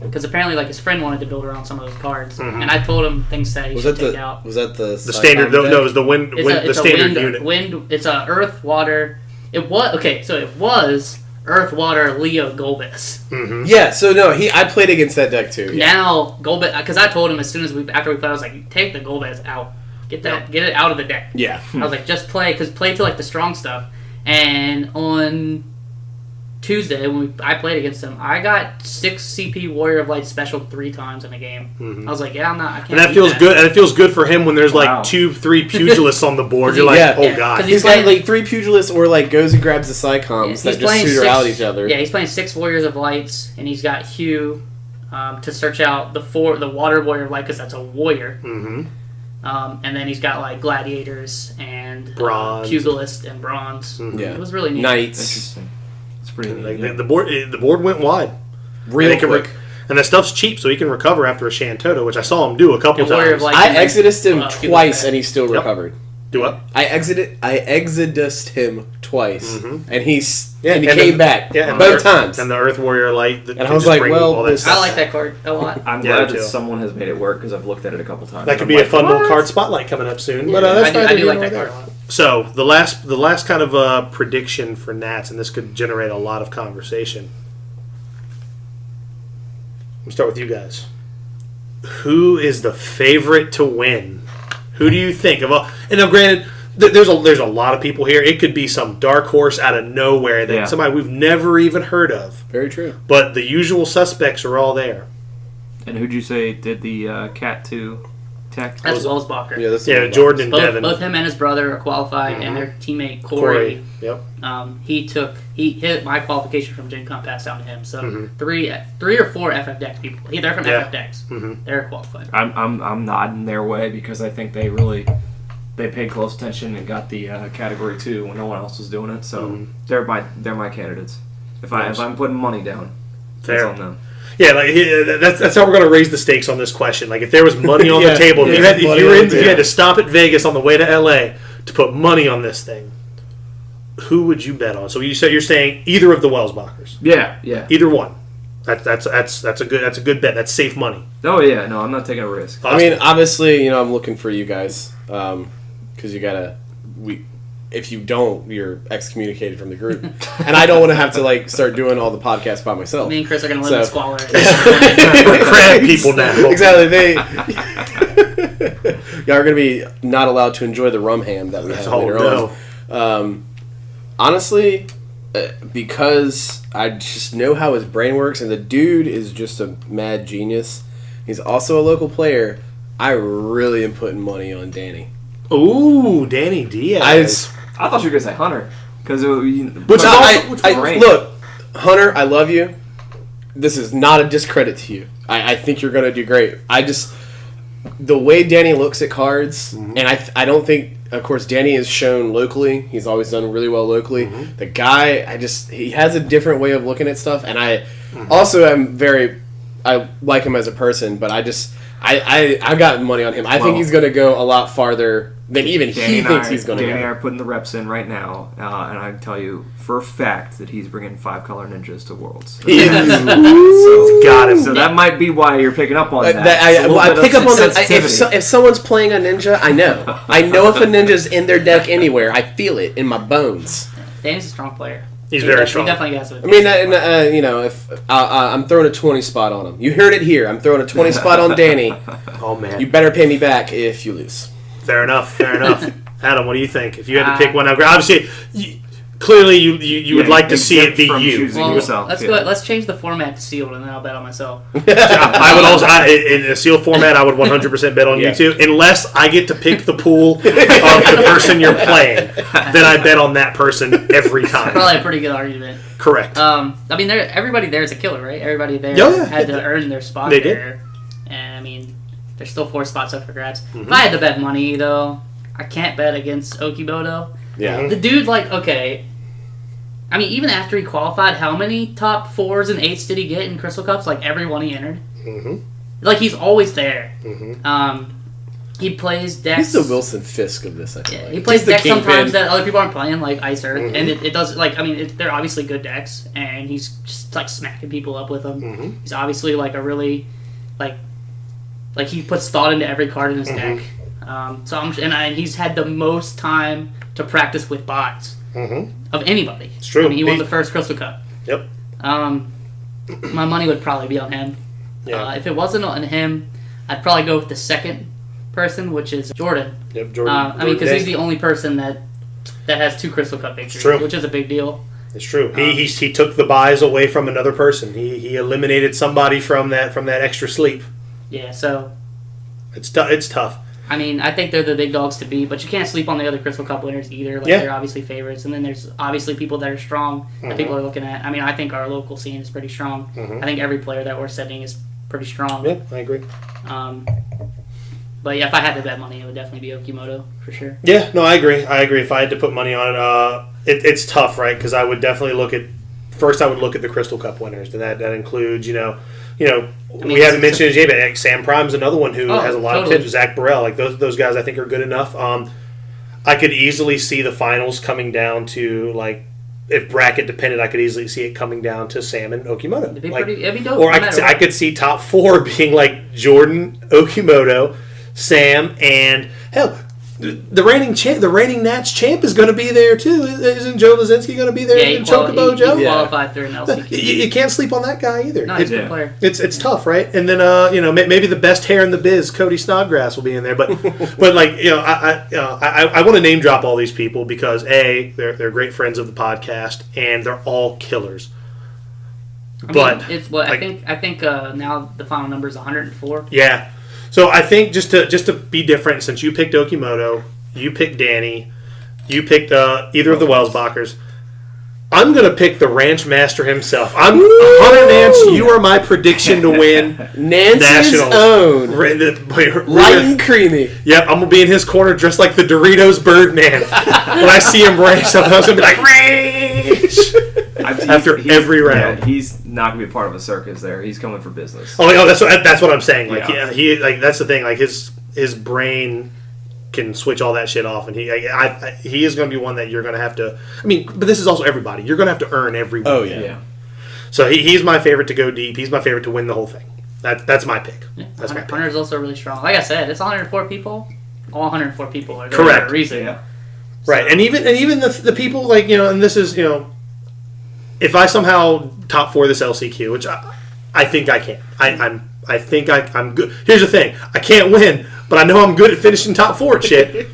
because apparently like his friend wanted to build around some of those cards, and I told him things that he should take out. Was that the standard? No, it was the the standard unit. Wind. It's a Earth Water. It was okay. So it was Earth Water Leo Golbez. Mm-hmm. Yeah. So no, I played against that deck too. Yeah. Now Golbez, because I told him as soon as after we played, I was like, take the Golbez out, get it out of the deck. Yeah. I was like, just play to like the strong stuff. And on Tuesday, when I played against him, I got 6 CP Warrior of Light special 3 times in a game. Mm-hmm. I was like, I can't. And that feels good. And it feels good for him when there's like 2-3 pugilists on the board. You're like, oh god. He's got like 3 pugilists, or like goes and grabs the Psychoms that just suitor out each other. Yeah, he's playing 6 Warriors of Lights, and he's got Hugh to search out the Water Warrior of Light because that's a warrior. Mm-hmm. And then he's got like gladiators and bronze, pugilist and bronze. Mm-hmm. Yeah, it was really neat. Knights. Interesting. It's pretty neat. Like, the board went wide, real quick, and that stuff's cheap, so he can recover after a Shantoto, which I saw him do a couple times. I exodused him twice, and he still recovered. Do what? I exodused him twice, and he came back both both times. And the Earth Warrior Light. And I was like, well, I like that card a lot. I'm glad that someone has made it work because I've looked at it a couple times. That could be a fun little card spotlight coming up soon. But I do like that card a lot. So the last kind of prediction for Nats, and this could generate a lot of conversation. We'll start with you guys. Who is the favorite to win? Who do you think of all? And now, granted, there's a lot of people here. It could be some dark horse out of nowhere that somebody we've never even heard of. Very true. But the usual suspects are all there. And who'd you say did the Cat 2 tech? That's Wellsbacher. Yeah, that's Jordan and Devin. Both him and his brother are qualified, and their teammate Corey. Yep. He hit my qualification from Gen Con, passed down to him. So 3 or 4 FF Deck people. They're from FF Decks. They're qualified. I'm nodding their way because I think they paid close attention and got the category 2 when no one else was doing it. So they're my candidates. If I'm putting money down, that's on them. Yeah, like that's how we're going to raise the stakes on this question. Like, if there was money on the table, if you had to stop at Vegas on the way to LA to put money on this thing, who would you bet on? So you're saying either of the Wellsbachers? Yeah. Either one. That's a good bet. That's safe money. Oh yeah, no, I'm not taking a risk. I mean, obviously, I'm looking for you guys because you gotta. If you don't, you're excommunicated from the group, and I don't want to have to start doing all the podcasts by myself. Me and Chris are going to live in squalor. We're crab people now. Exactly. Y'all are going to be not allowed to enjoy the rum ham that we have later on. Honestly, because I just know how his brain works, and the dude is just a mad genius. He's also a local player. I really am putting money on Danny. Ooh, Danny Diaz. I thought you were going to say Hunter. Look, Hunter, I love you. This is not a discredit to you. I think you're going to do great. The way Danny looks at cards, and I don't think, of course, Danny is shown locally. He's always done really well locally. The guy, he has a different way of looking at stuff, and I also am I like him as a person, but I got money on him. I think he's going to go a lot farther than even he thinks he's going to go. Danny and I are putting the reps in right now, and I can tell you for a fact that he's bringing 5-color ninjas to Worlds. Got him. So that might be why you're picking up on that. I pick up on that. If someone's playing a ninja, I know. I know if a ninja's in their deck anywhere. I feel it in my bones. Danny's a strong player. He's very strong. He definitely has it. I mean, if I'm throwing a 20 spot on him. You heard it here. I'm throwing a 20 spot on Danny. Oh, man. You better pay me back if you lose. Fair enough. Adam, what do you think? If you had to pick one out, obviously, clearly you would like to see it exempt be from you. choosing Well, yourself. let's yeah. go. Let's change the format to sealed, and then I'll bet on myself. I would also, in a sealed format, I would 100% bet on you too, unless I get to pick the pool of the person you're playing. Then I bet on that person every time. Probably a pretty good argument. Correct. I mean, everybody there is a killer, right? Everybody there had to earn their spot They there. And I mean, there's still 4 spots up for grabs. Mm-hmm. If I had to bet money, though, I can't bet against Okimoto. Yeah. The dude, like, okay. I mean, even after he qualified, how many top 4s and 8s did he get in Crystal Cups? Like, every one he entered? Mm-hmm. Like, he's always there. Mm-hmm. He plays decks. He's the Wilson Fisk of this, I feel like. He plays He's the decks kingpin. sometimes that other people aren't playing, like Ice Earth, Mm-hmm. and it does, like, I mean, they're obviously good decks, and he's just, like, smacking people up with them. Mm-hmm. He's obviously, like, a really, like he puts thought into every card in his Mm-hmm. deck. And he's had the most time to practice with bots of anybody. It's true. I mean, he won the first Crystal Cup. Yep. My money would probably be on him. Yeah. If it wasn't on him, I'd probably go with the second person, which is Jordan. Yep. Jordan. I mean, because he's the only person that has 2 Crystal Cup victories, true. which is a big deal. It's true. He took the buys away from another person. He eliminated somebody from that extra sleep. Yeah, so It's tough. I mean, I think they're the big dogs to beat, but you can't sleep on the other Crystal Cup winners either. Like, they're obviously favorites, and then there's obviously people that are strong that people are looking at. I mean, I think our local scene is pretty strong. I think every player that we're setting is pretty strong. Yeah, I agree. But yeah, if I had to bet money, it would definitely be Okimoto for sure. Yeah, no, I agree. If I had to put money on it, it's tough, right? Because I would definitely look at the Crystal Cup winners, and that includes, we haven't mentioned Jay, but like Sam Prime's another one who has a lot of tips. Zach Burrell, like those guys, I think are good enough. I could easily see the finals coming down to, like, if bracket dependent, I could easily see it coming down to Sam and Okimoto. It'd be Like, it'd be dope. or I could see top 4 being like Jordan, Okimoto, Sam, and hell, the reigning Nats champ is going to be there too. Isn't Joe Lazinski going to be there? Yeah, Chocobo Joe. He qualified through an LCQ. You can't sleep on that guy either. No, he's a good player. It's tough, right? And then maybe the best hair in the biz, Cody Snodgrass, will be in there. But like I want to name drop all these people because they're great friends of the podcast and they're all killers. I think now the final number is 104. Yeah. So I think just to be different, since you picked Okimoto, you picked Danny, you picked either of the Wellsbachers, I'm going to pick the ranch master himself. Hunter Nance, you are my prediction to win Nance's own. Light and creamy. Yep, I'm going to be in his corner dressed like the Doritos Birdman. When I see him ranch something, I was going to be like, ranch! After every round. Yeah, he's not going to be part of a circus there. He's coming for business. Oh, that's what I'm saying. Like, that's the thing. Like, his brain can switch all that shit off, and he is going to be one that you're going to have to. I mean, but this is also everybody. You're going to have to earn every win. Oh yeah. So he's my favorite to go deep. He's my favorite to win the whole thing. That's my pick. Yeah, That's my pick. Hunter's also really strong. Like I said, it's 104 people. All 104 people are there Correct. for a reason. Yeah. Right, and even the people, like, and this is, if I somehow top 4 this LCQ, which I think I can. I think I'm good. Here's the thing: I can't win, but I know I'm good at finishing top 4. Shit,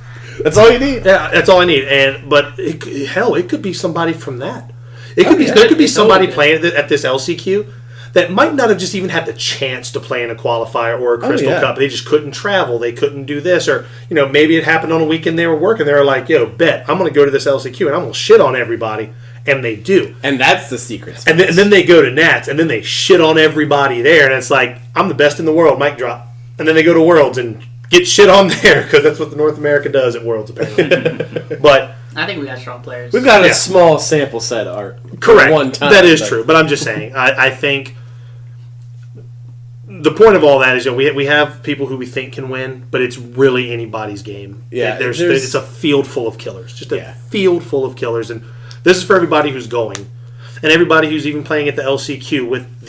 That's all you need. yeah, that's all I need. But it could be somebody from that. There could be somebody playing at this LCQ that might not have just even had the chance to play in a qualifier or a Crystal Cup. They just couldn't travel. They couldn't do this, or maybe it happened on a weekend they were working. They were like, "Yo, bet I'm going to go to this LCQ and I'm going to shit on everybody." And they do. And that's the secret. And then they go to Nats, and then they shit on everybody there, and it's like, I'm the best in the world, mic drop. And then they go to Worlds and get shit on there, because that's what the North America does at Worlds, apparently. But I think we got strong players. We've got a small sample set, Art. correct. One time, that is true. But I'm just saying, I think the point of all that is, we have people who we think can win, but it's really anybody's game. Yeah, it's a field full of killers. Just a field full of killers. And this is for everybody who's going, and everybody who's even playing at the LCQ with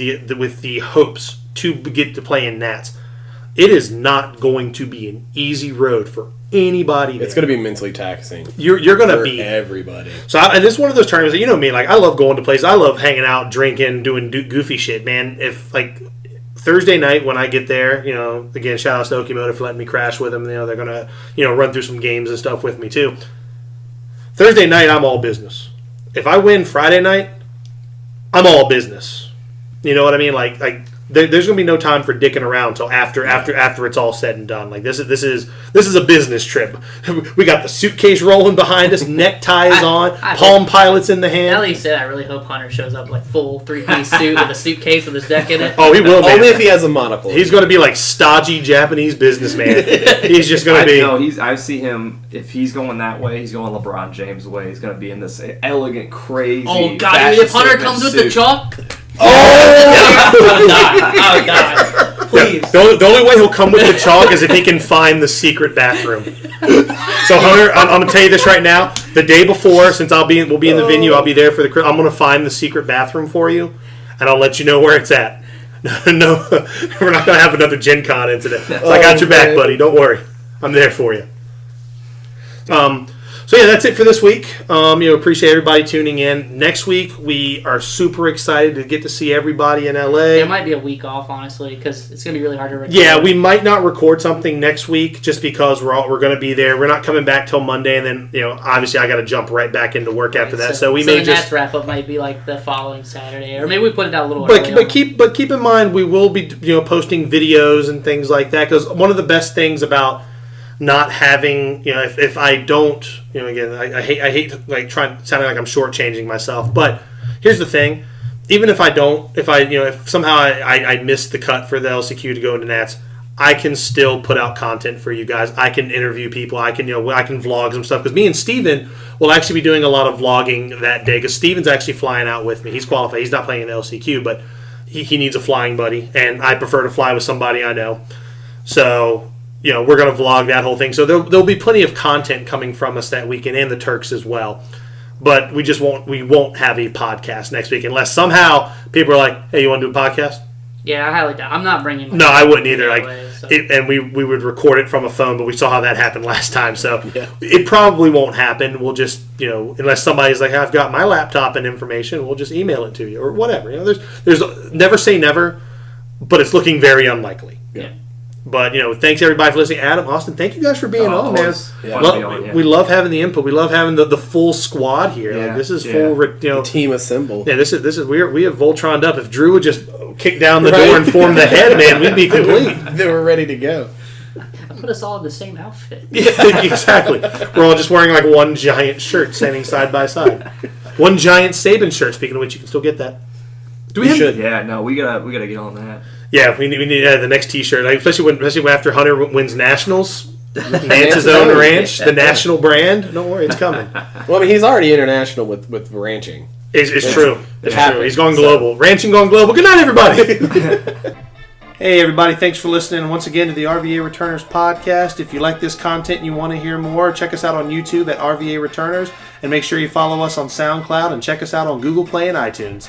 the hopes to get to play in Nats. It is not going to be an easy road for anybody. It's going to be mentally taxing. You're going to be everybody. So, and this is one of those tournaments that, me, like, I love going to places. I love hanging out, drinking, doing goofy shit, man. If, like, Thursday night when I get there, again, shout out to Okimoto for letting me crash with them. They're going to, run through some games and stuff with me too. Thursday night, I'm all business. if I win Friday night, I'm all business. You know what I mean? Like there's gonna be no time for dicking around until after it's all said and done. Like this is a business trip. We got the suitcase rolling behind us, neckties on, Palm Pilots in the hand. Now that you said, I really hope Hunter shows up like full 3-piece suit with a suitcase with his deck in it. Oh, he will. Man. Only if he has a monocle. He's gonna be like stodgy Japanese businessman. He's just gonna be. No, I see him. If he's going that way, he's going LeBron James' way. He's gonna be in this elegant, crazy. Oh God! If Hunter comes with the chalk. Oh! I would die. Please. Yeah, the only way he'll come with the chalk is if he can find the secret bathroom. So Hunter, I'm gonna tell you this right now. The day before, since we'll be in the venue, I'll be there for I'm gonna find the secret bathroom for you, and I'll let you know where it's at. No, we're not gonna have another Gen Con incident. So I got your back, buddy. Don't worry, I'm there for you. So yeah, that's it for this week. Appreciate everybody tuning in. Next week we are super excited to get to see everybody in LA. It might be a week off, honestly, because it's gonna be really hard to record. Yeah, we might not record something next week just because we're going to be there. We're not coming back till Monday, and then obviously I got to jump right back into work after that. So we may the just Nats wrap up might be like the following Saturday, or maybe we put it out a little early. But keep in mind we will be posting videos and things like that, because one of the best things about not having, if I don't, again, I hate like sounding like I'm shortchanging myself. But here's the thing: even if I don't, if somehow I miss the cut for the LCQ to go into Nats, I can still put out content for you guys. I can interview people. I can vlog some stuff, because me and Steven will actually be doing a lot of vlogging that day, because Steven's actually flying out with me. He's qualified. He's not playing in the LCQ, but he needs a flying buddy, and I prefer to fly with somebody I know. So. We're going to vlog that whole thing. So there'll be plenty of content coming from us that weekend, and the Turks as well. But we won't have a podcast next week unless somehow people are like, hey, you want to do a podcast? Yeah, I highly doubt. I'm not bringing my No, I wouldn't either. Anyway, and we would record it from a phone, but we saw how that happened last time. So Yeah. It probably won't happen. We'll just, unless somebody's like, I've got my laptop and information, we'll just email it to you or whatever. There's never say never, but it's looking very unlikely. Yeah. But, thanks everybody for listening. Adam, Austin, thank you guys for being on, man. Yeah. We love having the input. We love having the full squad here. Yeah. Like, this is full, The team assembled. Yeah, this is we have Voltroned up. If Drew would just kick down the door and form the head, man, we'd be complete. They were ready to go. put us all in the same outfit. Yeah, exactly. We're all just wearing like one giant shirt standing side by side. One giant Saban shirt, speaking of which, you can still get that. Do we should. Yeah, no, we gotta get on that. Yeah, we need the next T-shirt, like, especially when after Hunter wins nationals, Nance's own ranch, the national brand. Don't worry, it's coming. Well, I mean, he's already international with ranching. It's true. It's happened, true. He's going global. Ranching going global. Good night, everybody. Hey, everybody. Thanks for listening once again to the RVA Returners podcast. If you like this content and you want to hear more, check us out on YouTube at RVA Returners, and make sure you follow us on SoundCloud and check us out on Google Play and iTunes.